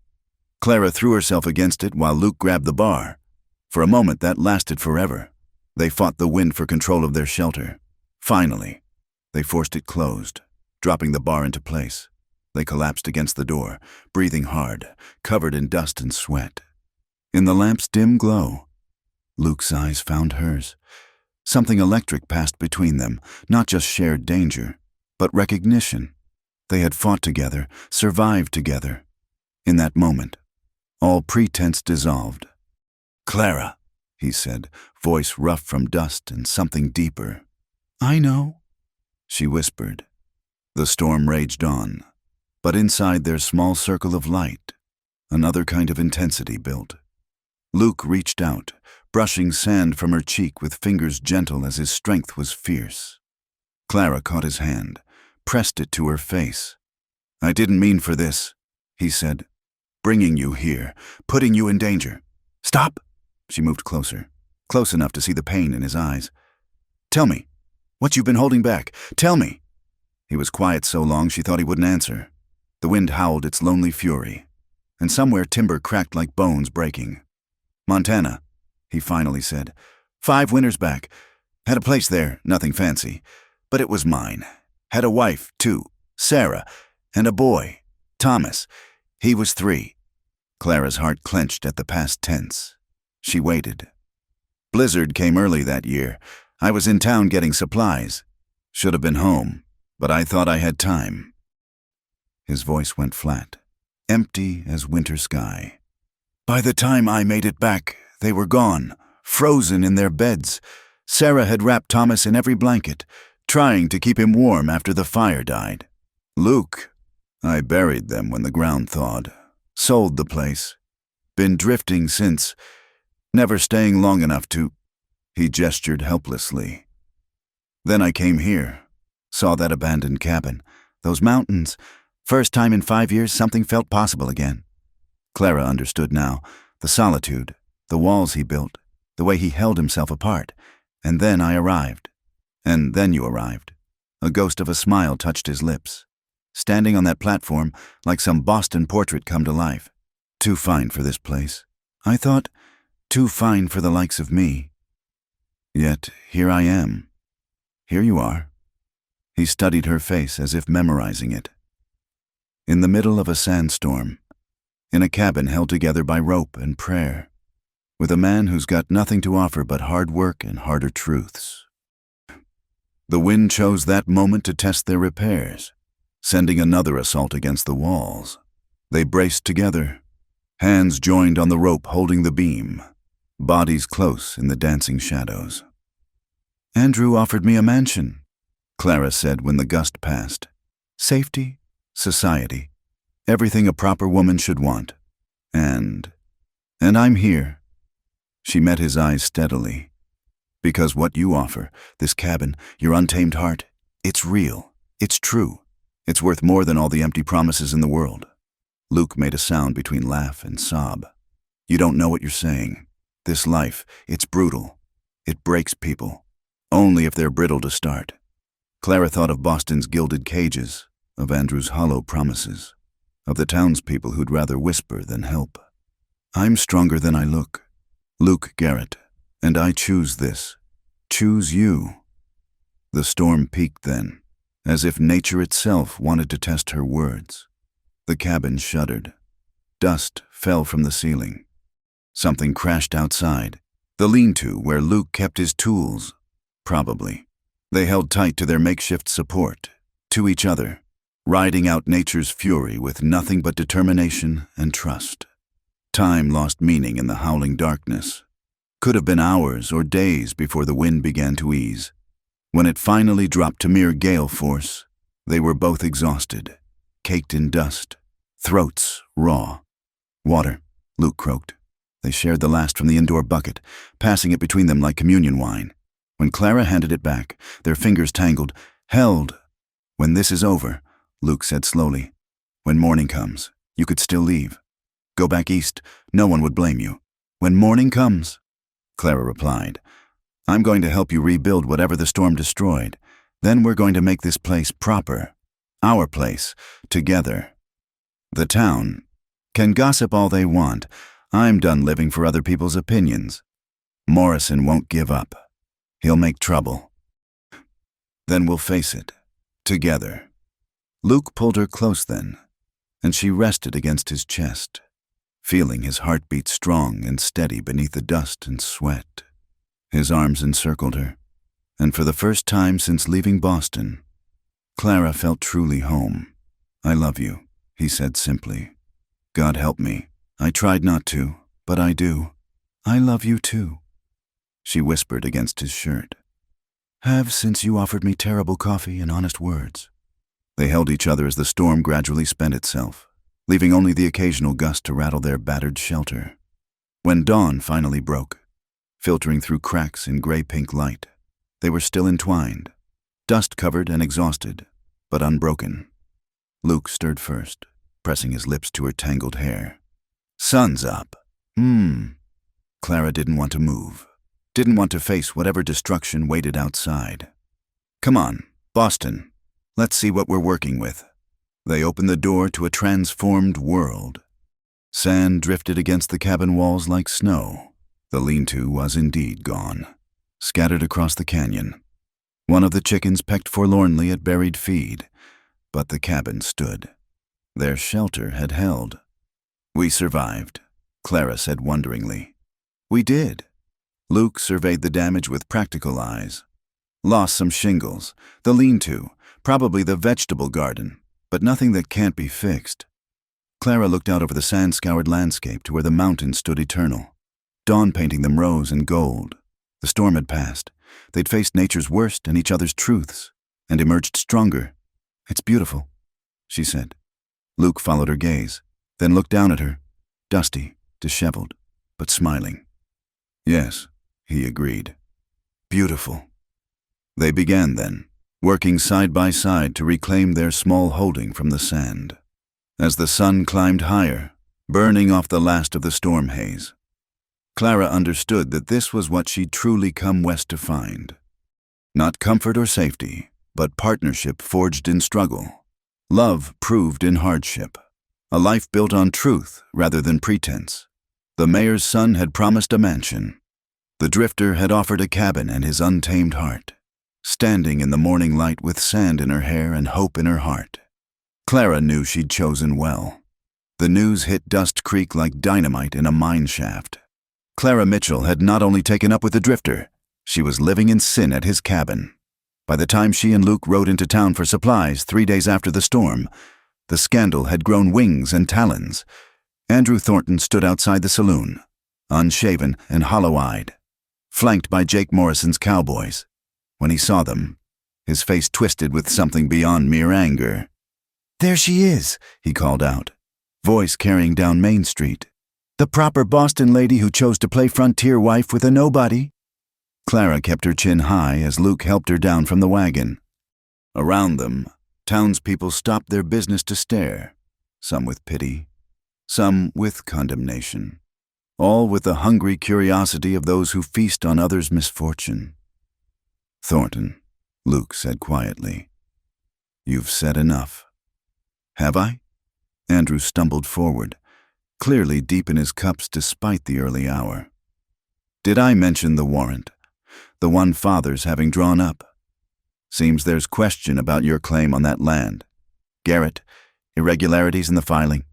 Speaker 1: Clara threw herself against it while Luke grabbed the bar. For a moment that lasted forever. They fought the wind for control of their shelter. Finally, they forced it closed, dropping the bar into place. They collapsed against the door, breathing hard, covered in dust and sweat. In the lamp's dim glow, Luke's eyes found hers. Something electric passed between them, not just shared danger, but recognition. They had fought together, survived together. In that moment, all pretense dissolved. "Clara," he said, voice rough from dust and something deeper. "I know," she whispered. The storm raged on, but inside their small circle of light, another kind of intensity built. Luke reached out, brushing sand from her cheek with fingers gentle as his strength was fierce. Clara caught his hand, pressed it to her face. "I didn't mean for this," he said. "Bringing you here, putting you in danger." "Stop!" She moved closer, close enough to see the pain in his eyes. "Tell me, what you've been holding back. Tell me." He was quiet so long she thought he wouldn't answer. The wind howled its lonely fury, and somewhere timber cracked like bones breaking. "Montana," he finally said. 5 winters back. Had a place there, nothing fancy. But it was mine. Had a wife, too, Sarah, and a boy, Thomas. He was 3. Clara's heart clenched at the past tense. She waited. Blizzard came early that year. I was in town getting supplies. Should have been home, but I thought I had time. His voice went flat, empty as winter sky. By the time I made it back, they were gone, frozen in their beds. Sarah had wrapped Thomas in every blanket, trying to keep him warm after the fire died. Luke, I buried them when the ground thawed, sold the place. Been drifting since, never staying long enough to... He gestured helplessly. Then I came here, saw that abandoned cabin, those mountains. First time in 5 years something felt possible again. Clara understood now, the solitude, the walls he built, the way he held himself apart. And then I arrived. And then you arrived. A ghost of a smile touched his lips. Standing on that platform, like some Boston portrait come to life. Too fine for this place. I thought, too fine for the likes of me. Yet here I am. Here you are. He studied her face as if memorizing it. In the middle of a sandstorm, in a cabin held together by rope and prayer. with a man who's got nothing to offer but hard work and harder truths. The wind chose that moment to test their repairs, sending another assault against the walls. They braced together, hands joined on the rope holding the beam, bodies close in the dancing shadows. "Andrew offered me a mansion," Clara said when the gust passed. "Safety, society, everything a proper woman should want. And I'm here." She met his eyes steadily. "Because what you offer, this cabin, your untamed heart, it's real, it's true. It's worth more than all the empty promises in the world." Luke made a sound between laugh and sob. "You don't know what you're saying. This life, it's brutal. It breaks people, only if they're brittle to start." Clara thought of Boston's gilded cages, of Andrew's hollow promises, of the townspeople who'd rather whisper than help. "I'm stronger than I look. Luke Garrett, and I choose this. Choose you." The storm peaked then, as if nature itself wanted to test her words. The cabin shuddered. Dust fell from the ceiling. Something crashed outside, the lean-to where Luke kept his tools. Probably. They held tight to their makeshift support, to each other, riding out nature's fury with nothing but determination and trust. Time lost meaning in the howling darkness. Could have been hours or days before the wind began to ease. When it finally dropped to mere gale force, they were both exhausted, caked in dust, throats raw. "Water," Luke croaked. They shared the last from the indoor bucket, passing it between them like communion wine. When Clara handed it back, their fingers tangled, held. "When this is over," Luke said slowly, "when morning comes, you could still leave. Go back east, no one would blame you. When morning comes," Clara replied, "I'm going to help you rebuild whatever the storm destroyed. Then we're going to make this place proper. Our place, together. The town can gossip all they want. I'm done living for other people's opinions. Morrison won't give up. He'll make trouble. Then we'll face it, together." Luke pulled her close then, and she rested against his chest, feeling his heartbeat strong and steady beneath the dust and sweat. His arms encircled her, and for the first time since leaving Boston, Clara felt truly home. "I love you," he said simply. "God help me. I tried not to, but I do. I love you too," she whispered against his shirt. "Have since you offered me terrible coffee and honest words." They held each other as the storm gradually spent itself, leaving only the occasional gust to rattle their battered shelter. When dawn finally broke, filtering through cracks in gray-pink light, they were still entwined, dust-covered and exhausted, but unbroken. Luke stirred first, pressing his lips to her tangled hair. "Sun's up." Clara didn't want to move, didn't want to face whatever destruction waited outside. "Come on, Boston. Let's see what we're working with." They opened the door to a transformed world. Sand drifted against the cabin walls like snow. The lean-to was indeed gone, scattered across the canyon. One of the chickens pecked forlornly at buried feed, but the cabin stood. Their shelter had held. "We survived," Clara said wonderingly. "We did." Luke surveyed the damage with practical eyes. "Lost some shingles, the lean-to, probably the vegetable garden, but nothing that can't be fixed." Clara looked out over the sand-scoured landscape to where the mountains stood eternal, dawn painting them rose and gold. The storm had passed. They'd faced nature's worst and each other's truths, and emerged stronger. "It's beautiful," she said. Luke followed her gaze, then looked down at her, dusty, disheveled, but smiling. "Yes," he agreed. "Beautiful." They began then, working side by side to reclaim their small holding from the sand. As the sun climbed higher, burning off the last of the storm haze, Clara understood that this was what she'd truly come west to find. Not comfort or safety, but partnership forged in struggle. Love proved in hardship. A life built on truth rather than pretense. The mayor's son had promised a mansion. The drifter had offered a cabin and his untamed heart, standing in the morning light with sand in her hair and hope in her heart. Clara knew she'd chosen well. The news hit Dust Creek like dynamite in a mine shaft. Clara Mitchell had not only taken up with the drifter, she was living in sin at his cabin. By the time she and Luke rode into town for supplies 3 days after the storm, the scandal had grown wings and talons. Andrew Thornton stood outside the saloon, unshaven and hollow-eyed, flanked by Jake Morrison's cowboys. When he saw them, his face twisted with something beyond mere anger. "There she is," he called out, voice carrying down Main Street. "The proper Boston lady who chose to play frontier wife with a nobody." Clara kept her chin high as Luke helped her down from the wagon. Around them, townspeople stopped their business to stare, some with pity, some with condemnation, all with the hungry curiosity of those who feast on others' misfortune. "Thornton," Luke said quietly, "you've said enough." "Have I?" Andrew stumbled forward, clearly deep in his cups despite the early hour. "Did I mention the warrant? The one Father's having drawn up? Seems there's question about your claim on that land. Garrett, irregularities in the filing?"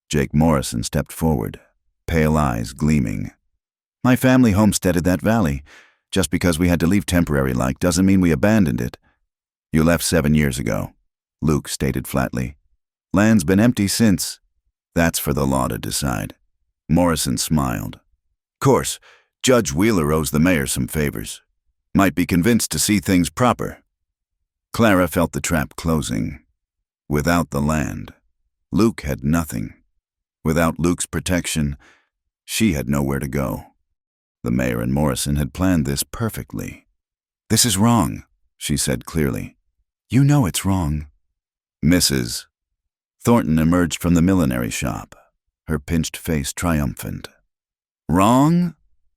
Speaker 1: Jake Morrison stepped forward, pale eyes gleaming. "My family homesteaded that valley. Just because we had to leave temporary-like doesn't mean we abandoned it." "You left 7 years ago," Luke stated flatly. "Land's been empty since." "That's for the law to decide." Morrison smiled. "Course, Judge Wheeler owes the mayor some favors. Might be convinced to see things proper." Clara felt the trap closing. Without the land, Luke had nothing. Without Luke's protection, she had nowhere to go. The mayor and Morrison had planned this perfectly. "This is wrong," she said clearly. "You know it's wrong." "Mrs." Thornton emerged from the millinery shop, her pinched face triumphant. "Wrong?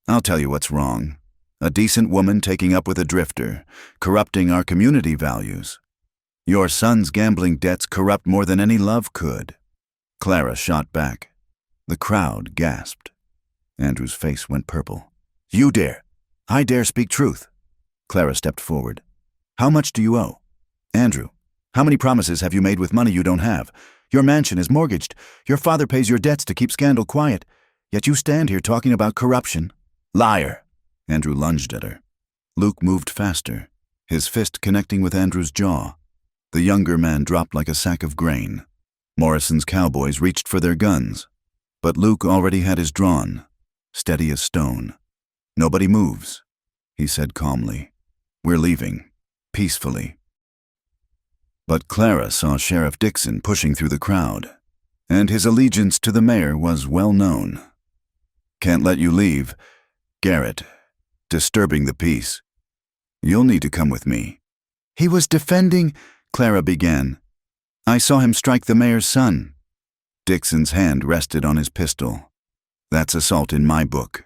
Speaker 1: I'll tell you what's wrong. A decent woman taking up with a drifter, corrupting our community values. Your son's gambling debts corrupt more than any love could." Clara shot back. The crowd gasped. Andrew's face went purple. "You dare! I dare speak truth." Clara stepped forward. "How much do you owe?" "Andrew, how many promises have you made with money you don't have? Your mansion is mortgaged. Your father pays your debts to keep scandal quiet. Yet you stand here talking about corruption." "Liar!" Andrew lunged at her. Luke moved faster, his fist connecting with Andrew's jaw. The younger man dropped like a sack of grain. Morrison's cowboys reached for their guns, but Luke already had his drawn, steady as stone. "Nobody moves," he said calmly. "We're leaving, peacefully." But Clara saw Sheriff Dixon pushing through the crowd, and his allegiance to the mayor was well known. "Can't let you leave. Garrett, disturbing the peace. You'll need to come with me." "He was defending," Clara began. "I saw him strike the mayor's son." Dixon's hand rested on his pistol. "That's assault in my book."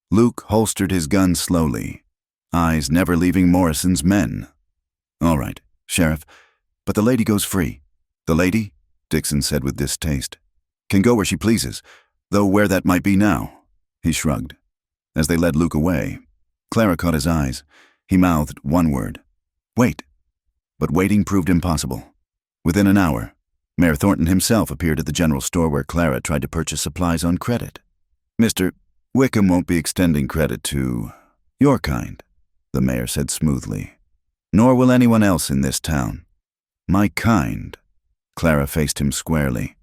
Speaker 1: Luke holstered his gun slowly, eyes never leaving Morrison's men. "All right, Sheriff, but the lady goes free." "The lady," Dixon said with distaste, "can go where she pleases, though where that might be now." He shrugged. As they led Luke away, Clara caught his eyes. He mouthed one word: "Wait." But waiting proved impossible. Within an hour, Mayor Thornton himself appeared at the general store where Clara tried to purchase supplies on credit. "Mr. Wickham won't be extending credit to your kind," the mayor said smoothly. "Nor will anyone else in this town." "My kind?" Clara faced him squarely.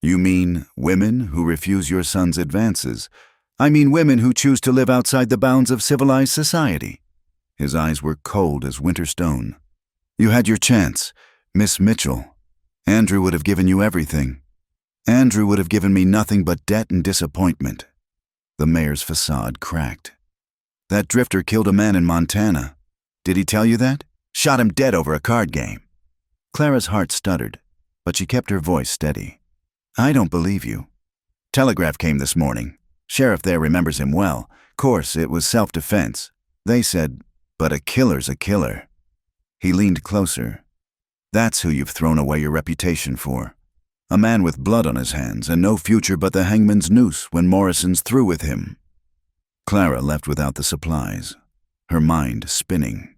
Speaker 1: "You mean women who refuse your son's advances?" "I mean women who choose to live outside the bounds of civilized society." His eyes were cold as winter stone. "You had your chance, Miss Mitchell. Andrew would have given you everything. Andrew would have given me nothing but debt and disappointment." The mayor's facade cracked. "That drifter killed a man in Montana. Did he tell you that? Shot him dead over a card game." Clara's heart stuttered, but she kept her voice steady. "I don't believe you. Telegraph came this morning. Sheriff there remembers him well. Course, it was self-defense. They said, but a killer's a killer." He leaned closer. "That's who you've thrown away your reputation for. A man with blood on his hands and no future but the hangman's noose when Morrison's through with him." Clara left without the supplies, her mind spinning.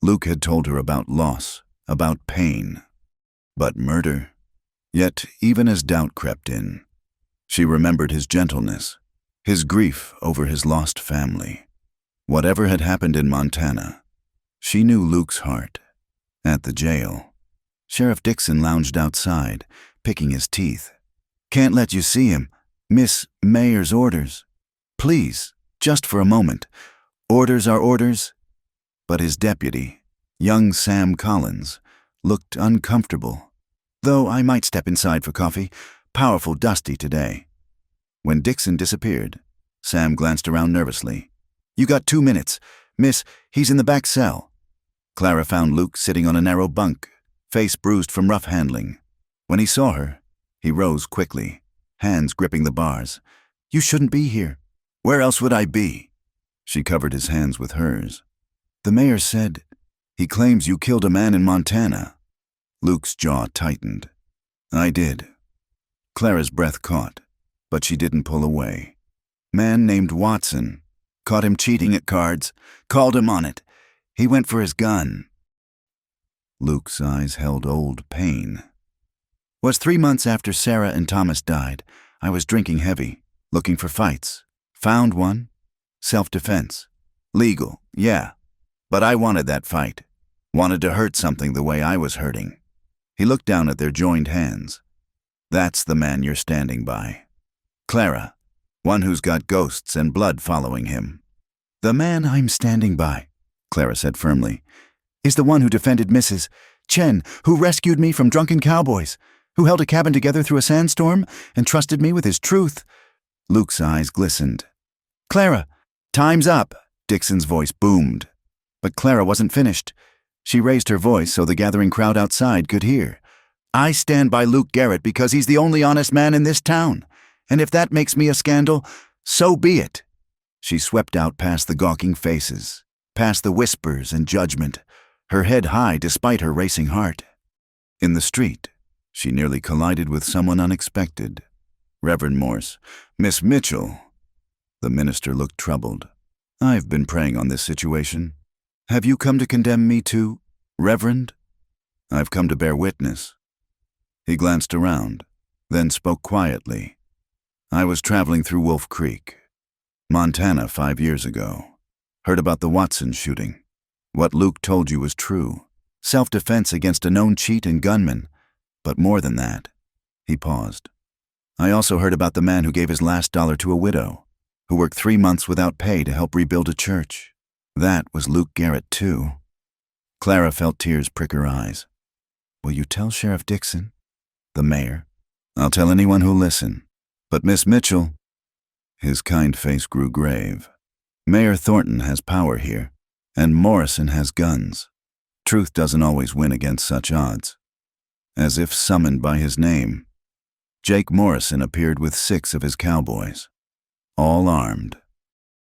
Speaker 1: Luke had told her about loss, about pain, but murder. Yet, even as doubt crept in, she remembered his gentleness, his grief over his lost family. Whatever had happened in Montana, she knew Luke's heart. At the jail, Sheriff Dixon lounged outside, picking his teeth. "Can't let you see him. Miss Mayor's orders. Please, just for a moment. Orders are orders." But his deputy, young Sam Collins, looked uncomfortable. "Though I might step inside for coffee. Powerful dusty today." When Dixon disappeared, Sam glanced around nervously. "You got 2 minutes. Miss, he's in the back cell." Clara found Luke sitting on a narrow bunk, face bruised from rough handling. When he saw her, he rose quickly, hands gripping the bars. "You shouldn't be here." "Where else would I be?" She covered his hands with hers. "The mayor said he claims you killed a man in Montana." Luke's jaw tightened. "I did." Clara's breath caught, but she didn't pull away. "Man named Watson. Caught him cheating at cards. Called him on it. He went for his gun." Luke's eyes held old pain. "Was 3 months after Sarah and Thomas died. I was drinking heavy, looking for fights. Found one. Self-defense. Legal, yeah. But I wanted that fight. Wanted to hurt something the way I was hurting." He looked down at their joined hands. "That's the man you're standing by. Clara, one who's got ghosts and blood following him." "The man I'm standing by," Clara said firmly, "is the one who defended Mrs. Chen, who rescued me from drunken cowboys, who held a cabin together through a sandstorm and trusted me with his truth." Luke's eyes glistened. "Clara, time's up," Dixon's voice boomed. But Clara wasn't finished. She raised her voice so the gathering crowd outside could hear. "I stand by Luke Garrett because he's the only honest man in this town. And if that makes me a scandal, so be it." She swept out past the gawking faces, past the whispers and judgment, her head high despite her racing heart. In the street, she nearly collided with someone unexpected. Reverend Morse. "Miss Mitchell." The minister looked troubled. "I've been praying on this situation. Have you come to condemn me too, Reverend?" "I've come to bear witness." He glanced around, then spoke quietly. "I was traveling through Wolf Creek, Montana 5 years ago. Heard about the Watson shooting. What Luke told you was true. Self-defense against a known cheat and gunman. But more than that." He paused. "I also heard about the man who gave his last dollar to a widow, who worked 3 months without pay to help rebuild a church. That was Luke Garrett, too." Clara felt tears prick her eyes. "Will you tell Sheriff Dixon?" "The mayor?" "I'll tell anyone who'll listen. But Miss Mitchell..." His kind face grew grave. "Mayor Thornton has power here, and Morrison has guns. Truth doesn't always win against such odds." As if summoned by his name, Jake Morrison appeared with 6 of his cowboys, all armed.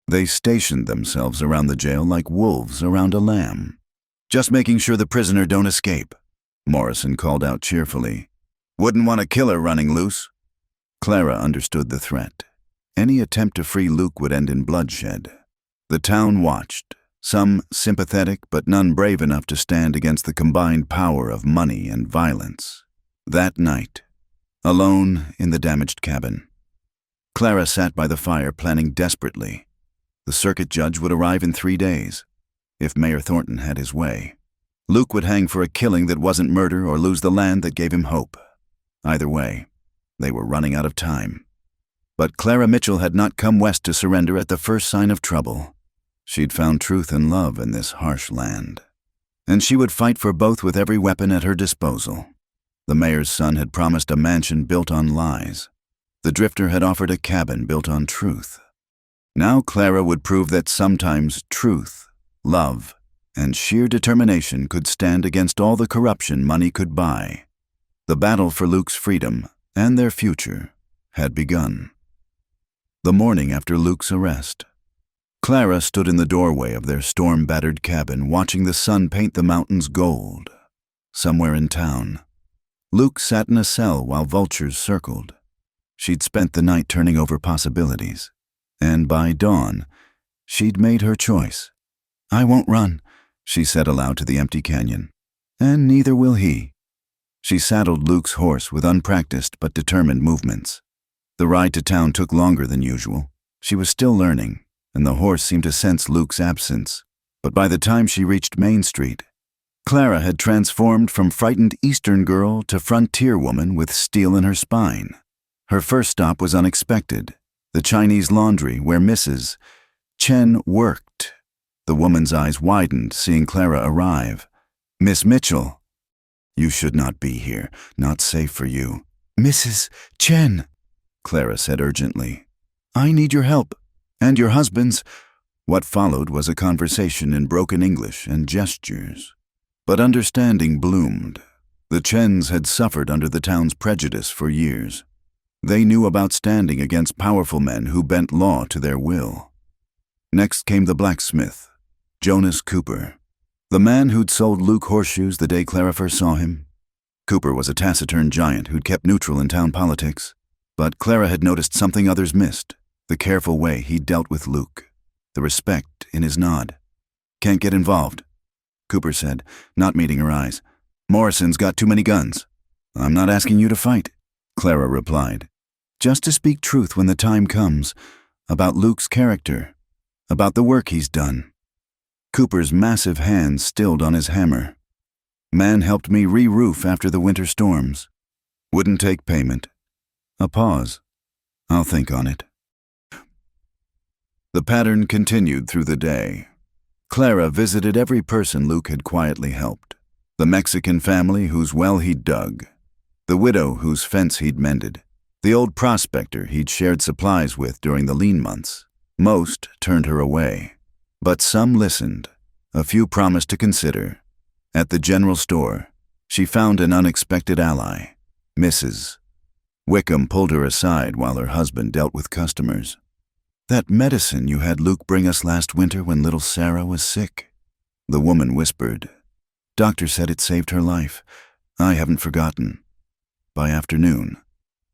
Speaker 1: They stationed themselves around the jail like wolves around a lamb. "Just making sure the prisoner don't escape," Morrison called out cheerfully. "Wouldn't want a killer running loose." Clara understood the threat. Any attempt to free Luke would end in bloodshed. The town watched, some sympathetic but none brave enough to stand against the combined power of money and violence. That night, alone in the damaged cabin, Clara sat by the fire planning desperately. The circuit judge would arrive in 3 days, if Mayor Thornton had his way. Luke would hang for a killing that wasn't murder or lose the land that gave him hope. Either way, they were running out of time. But Clara Mitchell had not come west to surrender at the first sign of trouble. She'd found truth and love in this harsh land, and she would fight for both with every weapon at her disposal. The mayor's son had promised a mansion built on lies. The drifter had offered a cabin built on truth. Now Clara would prove that sometimes truth, love, and sheer determination could stand against all the corruption money could buy. The battle for Luke's freedom and their future had begun. The morning after Luke's arrest, Clara stood in the doorway of their storm-battered cabin watching the sun paint the mountains gold. Somewhere in town, Luke sat in a cell while vultures circled. She'd spent the night turning over possibilities, and by dawn, she'd made her choice. "I won't run," she said aloud to the empty canyon, "and neither will he." She saddled Luke's horse with unpracticed but determined movements. The ride to town took longer than usual. She was still learning, and the horse seemed to sense Luke's absence. But by the time she reached Main Street, Clara had transformed from frightened Eastern girl to frontier woman with steel in her spine. Her first stop was unexpected, the Chinese laundry where Mrs. Chen worked. The woman's eyes widened, seeing Clara arrive. "Miss Mitchell." "You should not be here. Not safe for you." "Mrs. Chen," Clara said urgently. "I need your help. And your husband's." What followed was a conversation in broken English and gestures. But understanding bloomed. The Chens had suffered under the town's prejudice for years. They knew about standing against powerful men who bent law to their will. Next came the blacksmith, Jonas Cooper, the man who'd sold Luke horseshoes the day Clara first saw him. Cooper was a taciturn giant who'd kept neutral in town politics. But Clara had noticed something others missed, the careful way he dealt with Luke, the respect in his nod. "Can't get involved," Cooper said, not meeting her eyes. "Morrison's got too many guns." "I'm not asking you to fight," Clara replied. "Just to speak truth when the time comes, about Luke's character, about the work he's done." Cooper's massive hands stilled on his hammer. "Man helped me re-roof after the winter storms. Wouldn't take payment." A pause. "I'll think on it." The pattern continued through the day. Clara visited every person Luke had quietly helped. The Mexican family whose well he'd dug, the widow whose fence he'd mended, the old prospector he'd shared supplies with during the lean months. Most turned her away, but some listened. A few promised to consider. At the general store, she found an unexpected ally, Mrs. Wickham pulled her aside while her husband dealt with customers. "That medicine you had Luke bring us last winter when little Sarah was sick," the woman whispered. "Doctor said it saved her life. I haven't forgotten." By afternoon,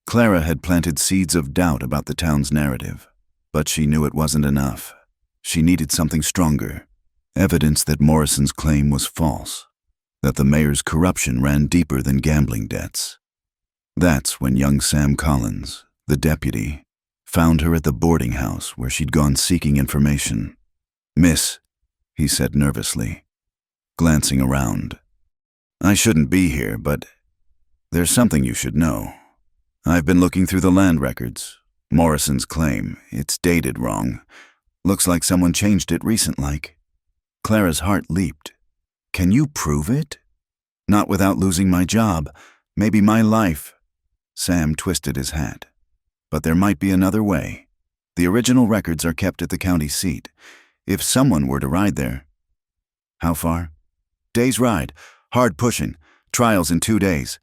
Speaker 1: Clara had planted seeds of doubt about the town's narrative, but she knew it wasn't enough. She needed something stronger, evidence that Morrison's claim was false, that the mayor's corruption ran deeper than gambling debts. That's when young Sam Collins, the deputy, found her at the boarding house where she'd gone seeking information. "Miss," he said nervously, glancing around. "I shouldn't be here, but there's something you should know. I've been looking through the land records. Morrison's claim, it's dated wrong. Looks like someone changed it recent-like." Clara's heart leaped. "Can you prove it?" "Not without losing my job, maybe my life." Sam twisted his hat. "But there might be another way. The original records are kept at the county seat. If someone were to ride there..." "How far?" "Day's ride. Hard pushing. Trials in 2 days."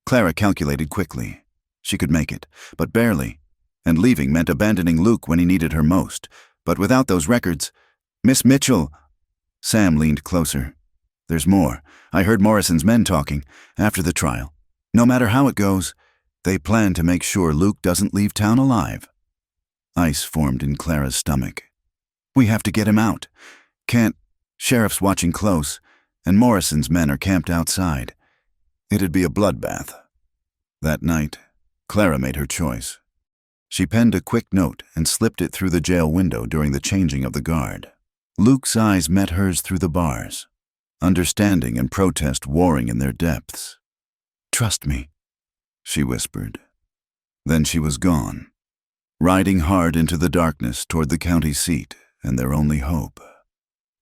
Speaker 1: Clara calculated quickly. She could make it, but barely. And leaving meant abandoning Luke when he needed her most. But without those records... "Miss Mitchell..." Sam leaned closer. "There's more. I heard Morrison's men talking after the trial. No matter how it goes, they plan to make sure Luke doesn't leave town alive." Ice formed in Clara's stomach. "We have to get him out. Can't. Sheriff's watching close, and Morrison's men are camped outside. It'd be a bloodbath." That night, Clara made her choice. She penned a quick note and slipped it through the jail window during the changing of the guard. Luke's eyes met hers through the bars, understanding and protest warring in their depths. "Trust me," she whispered. Then she was gone, riding hard into the darkness toward the county seat and their only hope.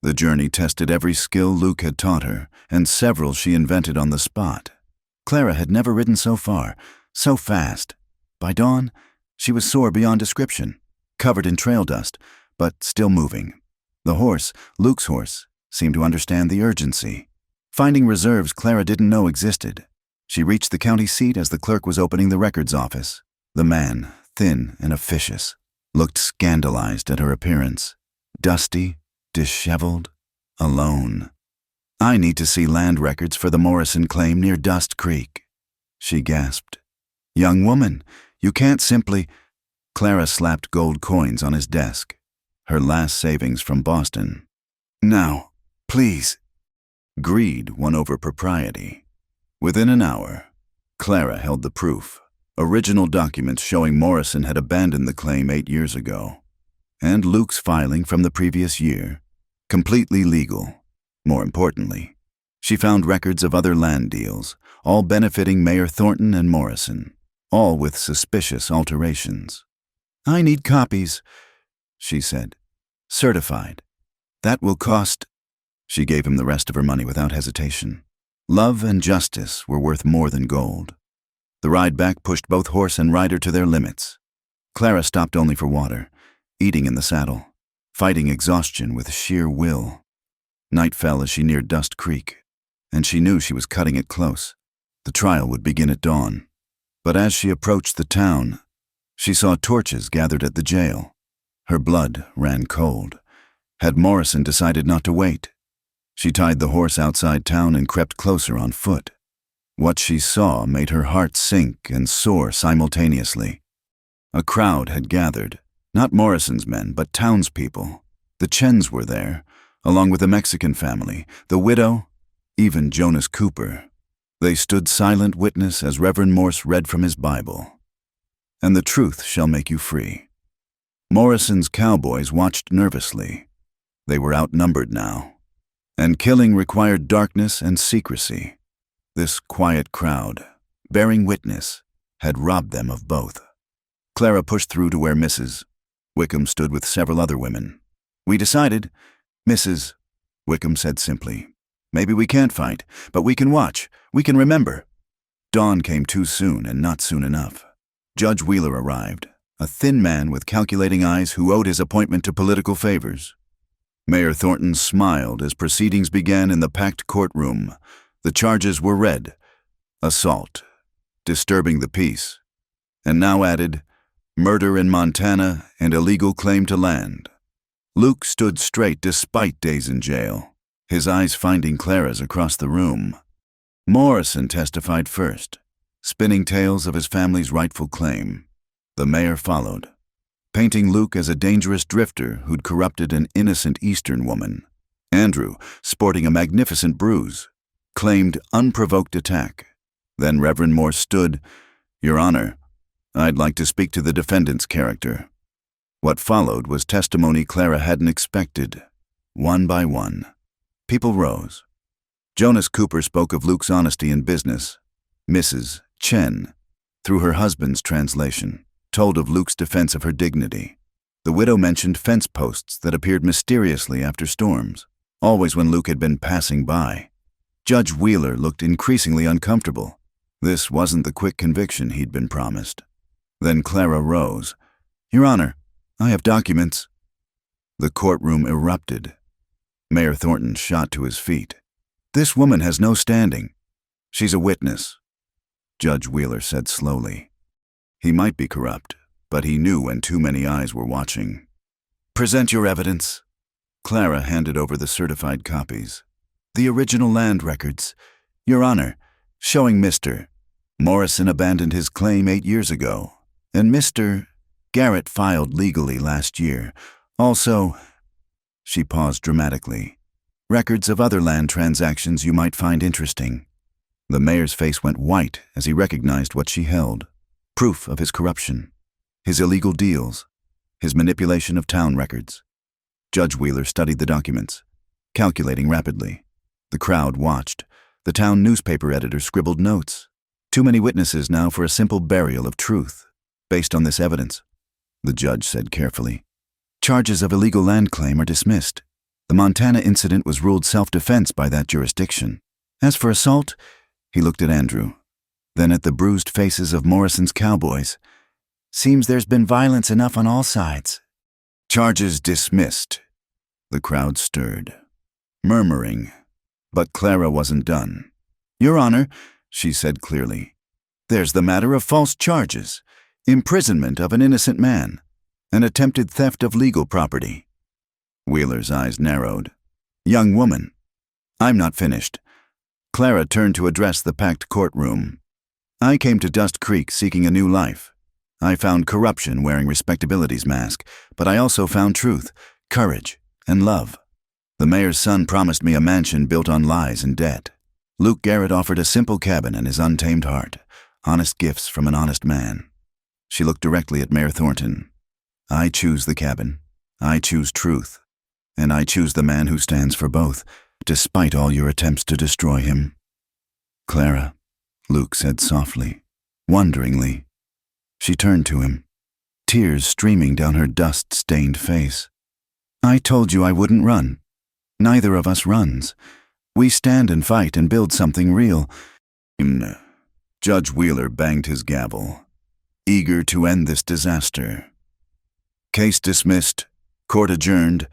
Speaker 1: The journey tested every skill Luke had taught her, and several she invented on the spot. Clara had never ridden so far, so fast. By dawn, she was sore beyond description, covered in trail dust, but still moving. The horse, Luke's horse, seemed to understand the urgency, finding reserves Clara didn't know existed. She reached the county seat as the clerk was opening the records office. The man, thin and officious, looked scandalized at her appearance. Dusty, disheveled, alone. "I need to see land records for the Morrison claim near Dust Creek," she gasped. "Young woman, you can't simply..." Clara slapped gold coins on his desk, her last savings from Boston. "Now, please." Greed won over propriety. Within an hour, Clara held the proof, original documents showing Morrison had abandoned the claim 8 years ago. and Luke's filing from the previous year. Completely legal. More importantly, she found records of other land deals, all benefiting Mayor Thornton and Morrison, all with suspicious alterations. "I need copies," she said. "Certified. That will cost—" She gave him the rest of her money without hesitation. Love and justice were worth more than gold. The ride back pushed both horse and rider to their limits. Clara stopped only for water, eating in the saddle, fighting exhaustion with sheer will. Night fell as she neared Dust Creek, and she knew she was cutting it close. The trial would begin at dawn. But as she approached the town, she saw torches gathered at the jail. Her blood ran cold. Had Morrison decided not to wait? She tied the horse outside town and crept closer on foot. What she saw made her heart sink and soar simultaneously. A crowd had gathered, not Morrison's men, but townspeople. The Chens were there, along with a Mexican family, the widow, even Jonas Cooper. They stood silent witness as Reverend Morse read from his Bible. "And the truth shall make you free." Morrison's cowboys watched nervously. They were outnumbered now, and killing required darkness and secrecy. This quiet crowd, bearing witness, had robbed them of both. Clara pushed through to where Mrs. Wickham stood with several other women. "We decided," Mrs. Wickham said simply. "Maybe we can't fight, but we can watch. We can remember." Dawn came too soon and not soon enough. Judge Wheeler arrived, a thin man with calculating eyes who owed his appointment to political favors. Mayor Thornton smiled as proceedings began in the packed courtroom. The charges were read: assault, disturbing the peace, and now added, murder in Montana and illegal claim to land. Luke stood straight despite days in jail, his eyes finding Clara's across the room. Morrison testified first, spinning tales of his family's rightful claim. The mayor followed, painting Luke as a dangerous drifter who'd corrupted an innocent Eastern woman. Andrew, sporting a magnificent bruise, claimed unprovoked attack. Then Reverend Morse stood, "Your Honor, I'd like to speak to the defendant's character." What followed was testimony Clara hadn't expected. One by one, people rose. Jonas Cooper spoke of Luke's honesty in business. Mrs. Chen, through her husband's translation, told of Luke's defense of her dignity. The widow mentioned fence posts that appeared mysteriously after storms, always when Luke had been passing by. Judge Wheeler looked increasingly uncomfortable. This wasn't the quick conviction he'd been promised. Then Clara rose. "Your Honor, I have documents." The courtroom erupted. Mayor Thornton shot to his feet. "This woman has no standing. She's a witness," Judge Wheeler said slowly. He might be corrupt, but he knew when too many eyes were watching. "Present your evidence." Clara handed over the certified copies. "The original land records, Your Honor, showing Mr. Morrison abandoned his claim 8 years ago, and Mr. Garrett filed legally last year. Also," she paused dramatically, "records of other land transactions you might find interesting." The mayor's face went white as he recognized what she held. Proof of his corruption, his illegal deals, his manipulation of town records. Judge Wheeler studied the documents, calculating rapidly. The crowd watched. The town newspaper editor scribbled notes. Too many witnesses now for a simple burial of truth. Based on this evidence, the judge said carefully, charges of illegal land claim are dismissed. The Montana incident was ruled self-defense by that jurisdiction. As for assault, he looked at Andrew, then at the bruised faces of Morrison's cowboys. Seems there's been violence enough on all sides. Charges dismissed. The crowd stirred, murmuring, but Clara wasn't done. "Your Honor," she said clearly, "there's the matter of false charges, imprisonment of an innocent man, and attempted theft of legal property." Wheeler's eyes narrowed. "Young woman." "I'm not finished." Clara turned to address the packed courtroom. "I came to Dust Creek seeking a new life. I found corruption wearing respectability's mask, but I also found truth, courage, and love. The mayor's son promised me a mansion built on lies and debt. Luke Garrett offered a simple cabin and his untamed heart, honest gifts from an honest man." She looked directly at Mayor Thornton. "I choose the cabin. I choose truth, and I choose the man who stands for both, despite all your attempts to destroy him." "Clara," Luke said softly, wonderingly. She turned to him, tears streaming down her dust-stained face. "I told you I wouldn't run. Neither of us runs. We stand and fight and build something real." Judge Wheeler banged his gavel, eager to end this disaster. Case dismissed, court adjourned.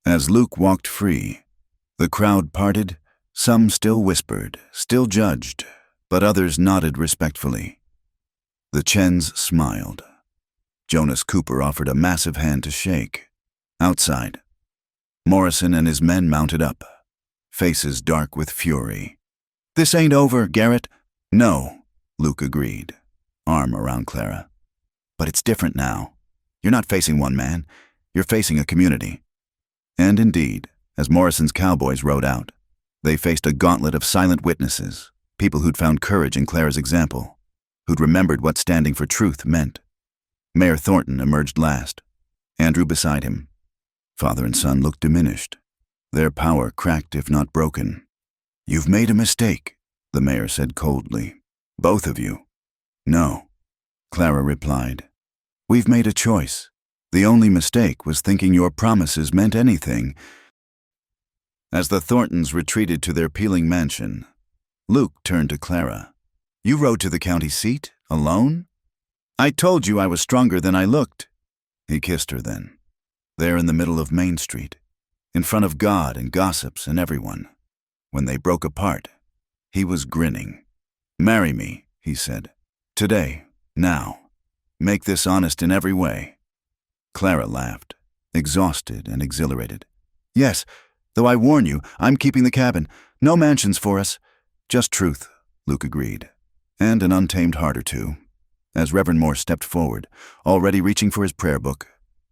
Speaker 1: As Luke walked free, the crowd parted. Some still whispered, still judged, but others nodded respectfully. The Chens smiled. Jonas Cooper offered a massive hand to shake. Outside, Morrison and his men mounted up, faces dark with fury. "This ain't over, Garrett." "No," Luke agreed, arm around Clara. "But it's different now. You're not facing one man, you're facing a community." And indeed, as Morrison's cowboys rode out, they faced a gauntlet of silent witnesses, people who'd found courage in Clara's example, who'd remembered what standing for truth meant. Mayor Thornton emerged last, Andrew beside him. Father and son looked diminished, their power cracked if not broken. "You've made a mistake," the mayor said coldly. "Both of you." "No," Clara replied. "We've made a choice. The only mistake was thinking your promises meant anything." As the Thorntons retreated to their peeling mansion, Luke turned to Clara. "You rode to the county seat, alone?" "I told you I was stronger than I looked." He kissed her then, there in the middle of Main Street, in front of God and gossips and everyone. When they broke apart, he was grinning. "Marry me," he said. "Today, now. Make this honest in every way." Clara laughed, exhausted and exhilarated. "Yes, though I warn you, I'm keeping the cabin. No mansions for us. Just truth," Luke agreed, "and an untamed heart or two." As Reverend Moore stepped forward, already reaching for his prayer book,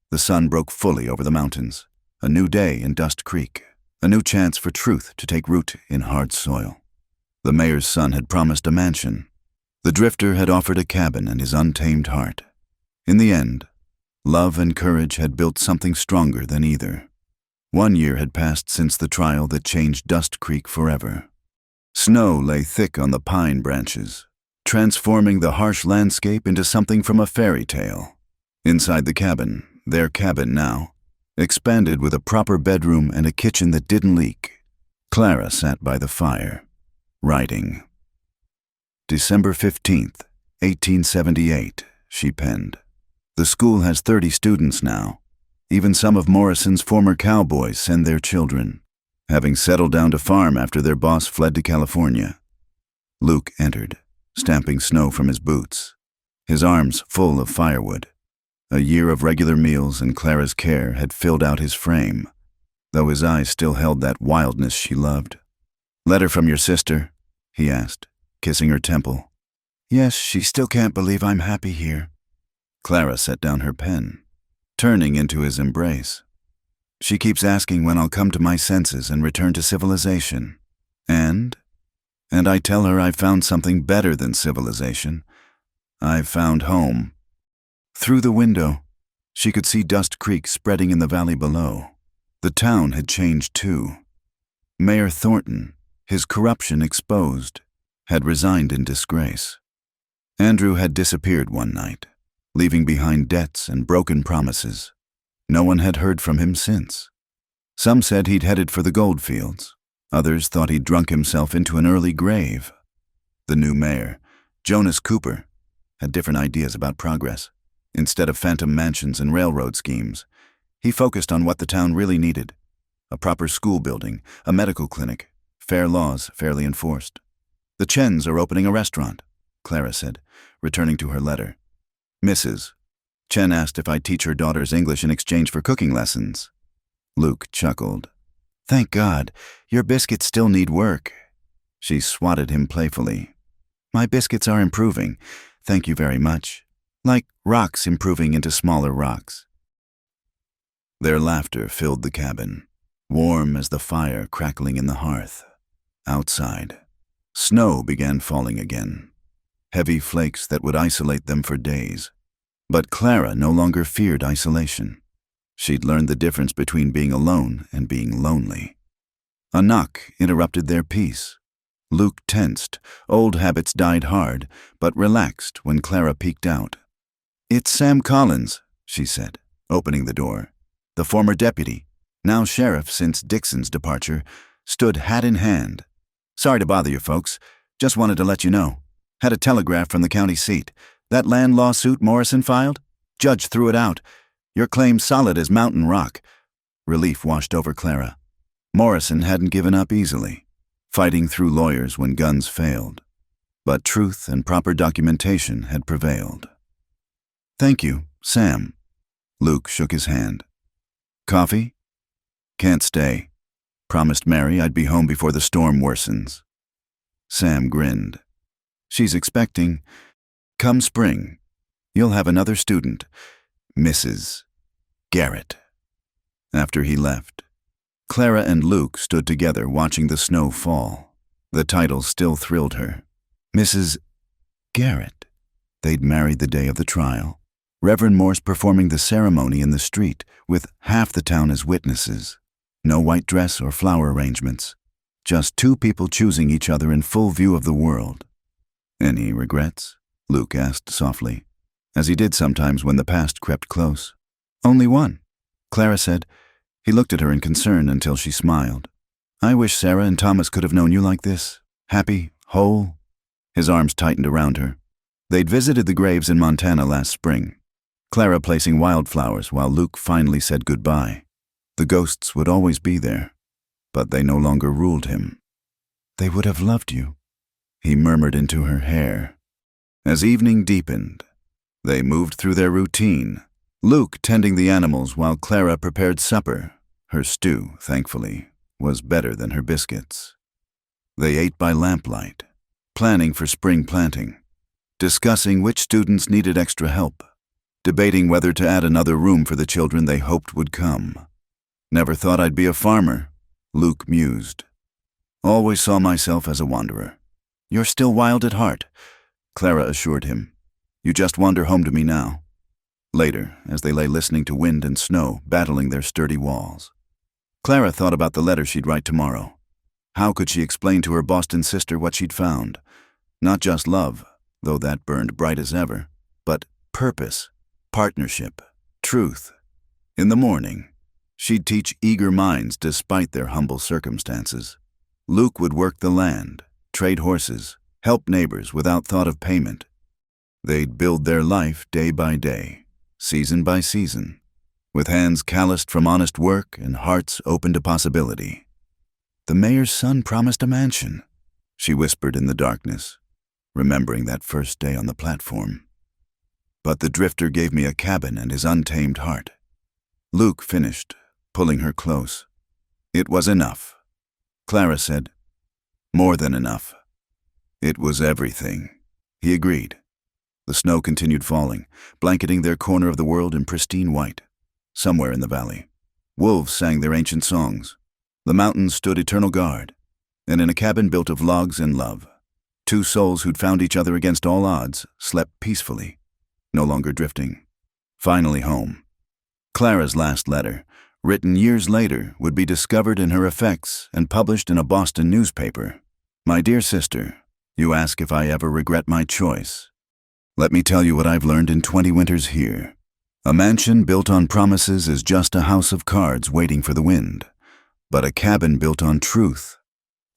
Speaker 1: the sun broke fully over the mountains. A new day in Dust Creek, a new chance for truth to take root in hard soil. The mayor's son had promised a mansion. The drifter had offered a cabin and his untamed heart. In the end, love and courage had built something stronger than either. 1 year had passed since the trial that changed Dust Creek forever. Snow lay thick on the pine branches, transforming the harsh landscape into something from a fairy tale. Inside the cabin, their cabin now, expanded with a proper bedroom and a kitchen that didn't leak, Clara sat by the fire, writing. "December 15th, 1878, she penned. "The school has 30 students now. Even some of Morrison's former cowboys send their children, having settled down to farm after their boss fled to California." Luke entered, stamping snow from his boots, his arms full of firewood. A year of regular meals and Clara's care had filled out his frame, though his eyes still held that wildness she loved. "Letter from your sister?" he asked, kissing her temple. "Yes, she still can't believe I'm happy here." Clara set down her pen, turning into his embrace. "She keeps asking when I'll come to my senses and return to civilization. And I tell her I've found something better than civilization. I've found home." Through the window, she could see Dust Creek spreading in the valley below. The town had changed too. Mayor Thornton, his corruption exposed, had resigned in disgrace. Andrew had disappeared one night, leaving behind debts and broken promises. No one had heard from him since. Some said he'd headed for the gold fields. Others thought he'd drunk himself into an early grave. The new mayor, Jonas Cooper, had different ideas about progress. Instead of phantom mansions and railroad schemes, he focused on what the town really needed: a proper school building, a medical clinic, fair laws fairly enforced. "The Chens are opening a restaurant," Clara said, returning to her letter. "Mrs. Chen asked if I'd teach her daughters English in exchange for cooking lessons." Luke chuckled. "Thank God, your biscuits still need work." She swatted him playfully. "My biscuits are improving, thank you very much. Like rocks improving into smaller rocks." Their laughter filled the cabin, warm as the fire crackling in the hearth. Outside, snow began falling again, heavy flakes that would isolate them for days. But Clara no longer feared isolation. She'd learned the difference between being alone and being lonely. A knock interrupted their peace. Luke tensed. Old habits died hard, but relaxed when Clara peeked out. "It's Sam Collins," she said, opening the door. The former deputy, now sheriff since Dixon's departure, stood hat in hand. "Sorry to bother you folks. Just wanted to let you know. Had a telegraph from the county seat. That land lawsuit Morrison filed? Judge threw it out. Your claim's solid as mountain rock." Relief washed over Clara. Morrison hadn't given up easily, fighting through lawyers when guns failed. But truth and proper documentation had prevailed. "Thank you, Sam." Luke shook his hand. "Coffee?" "Can't stay. Promised Mary I'd be home before the storm worsens." Sam grinned. "She's expecting. Come spring, you'll have another student, Mrs. Garrett." After he left, Clara and Luke stood together watching the snow fall. The title still thrilled her. Mrs. Garrett. They'd married the day of the trial. Reverend Morse performing the ceremony in the street with half the town as witnesses. No white dress or flower arrangements. Just two people choosing each other in full view of the world. "Any regrets?" Luke asked softly, as he did sometimes when the past crept close. "Only one," Clara said. He looked at her in concern until she smiled. "I wish Sarah and Thomas could have known you like this. Happy, whole." His arms tightened around her. They'd visited the graves in Montana last spring, Clara placing wildflowers while Luke finally said goodbye. The ghosts would always be there, but they no longer ruled him. "They would have loved you," he murmured into her hair. As evening deepened, they moved through their routine, Luke tending the animals while Clara prepared supper. Her stew, thankfully, was better than her biscuits. They ate by lamplight, planning for spring planting, discussing which students needed extra help, debating whether to add another room for the children they hoped would come. "Never thought I'd be a farmer," Luke mused. "Always saw myself as a wanderer." "You're still wild at heart," Clara assured him. "You just wander home to me now." Later, as they lay listening to wind and snow battling their sturdy walls, Clara thought about the letter she'd write tomorrow. How could she explain to her Boston sister what she'd found? Not just love, though that burned bright as ever, but purpose, partnership, truth. In the morning, she'd teach eager minds despite their humble circumstances. Luke would work the land, trade horses, help neighbors without thought of payment. They'd build their life day by day, season by season, with hands calloused from honest work and hearts open to possibility. "The mayor's son promised a mansion," she whispered in the darkness, remembering that first day on the platform. "But the drifter gave me a cabin and his untamed heart." Luke finished, pulling her close. "It was enough," Clara said. "More than enough." "It was everything," he agreed. The snow continued falling, blanketing their corner of the world in pristine white. Somewhere in the valley, wolves sang their ancient songs. The mountains stood eternal guard, and in a cabin built of logs and love, two souls who'd found each other against all odds slept peacefully, no longer drifting. Finally home. Clara's last letter, written years later, would be discovered in her effects and published in a Boston newspaper. "My dear sister, you ask if I ever regret my choice. Let me tell you what I've learned in 20 winters here. A mansion built on promises is just a house of cards waiting for the wind. But a cabin built on truth,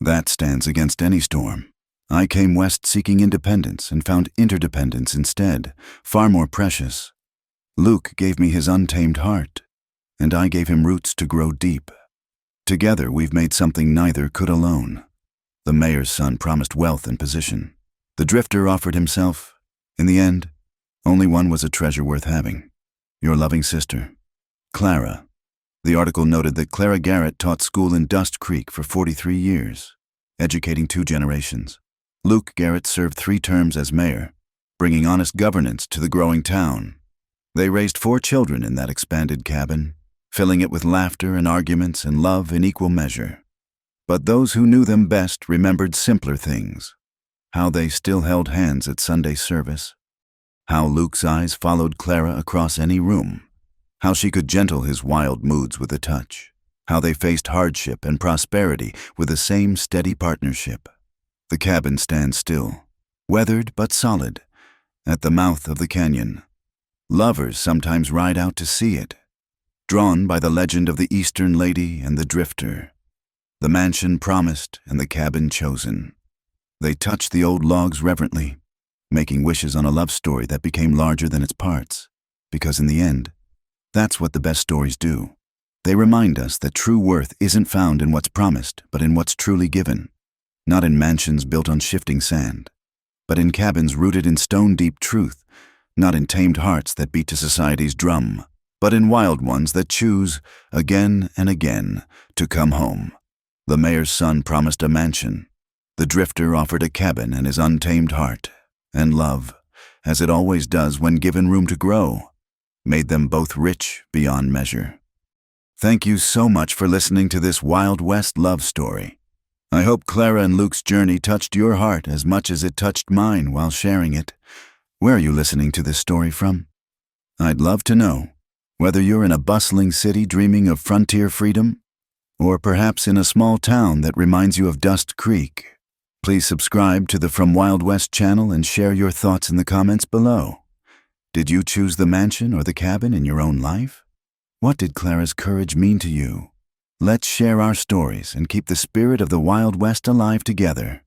Speaker 1: that stands against any storm. I came west seeking independence and found interdependence instead, far more precious. Luke gave me his untamed heart, and I gave him roots to grow deep. Together we've made something neither could alone. The mayor's son promised wealth and position. The drifter offered himself. In the end, only one was a treasure worth having. Your loving sister, Clara." The article noted that Clara Garrett taught school in Dust Creek for 43 years, educating 2 generations. Luke Garrett served 3 terms as mayor, bringing honest governance to the growing town. They raised 4 children in that expanded cabin, filling it with laughter and arguments and love in equal measure. But those who knew them best remembered simpler things. How they still held hands at Sunday service. How Luke's eyes followed Clara across any room. how she could gentle his wild moods with a touch, how they faced hardship and prosperity with the same steady partnership. The cabin stands still, weathered but solid, at the mouth of the canyon. Lovers sometimes ride out to see it, drawn by the legend of the Eastern lady and the drifter, the mansion promised and the cabin chosen. They touch the old logs reverently, making wishes on a love story that became larger than its parts, because in the end, that's what the best stories do. They remind us that true worth isn't found in what's promised, but in what's truly given. Not in mansions built on shifting sand, but in cabins rooted in stone-deep truth, not in tamed hearts that beat to society's drum, but in wild ones that choose, again and again, to come home. The mayor's son promised a mansion. The drifter offered a cabin and his untamed heart, and love, as it always does when given room to grow, made them both rich beyond measure. Thank you so much for listening to this Wild West love story. I hope Clara and Luke's journey touched your heart as much as it touched mine while sharing it. Where are you listening to this story from? I'd love to know, whether you're in a bustling city dreaming of frontier freedom, or perhaps in a small town that reminds you of Dust Creek. Please subscribe to the From Wild West channel and share your thoughts in the comments below. Did you choose the mansion or the cabin in your own life? What did Clara's courage mean to you? Let's share our stories and keep the spirit of the Wild West alive together.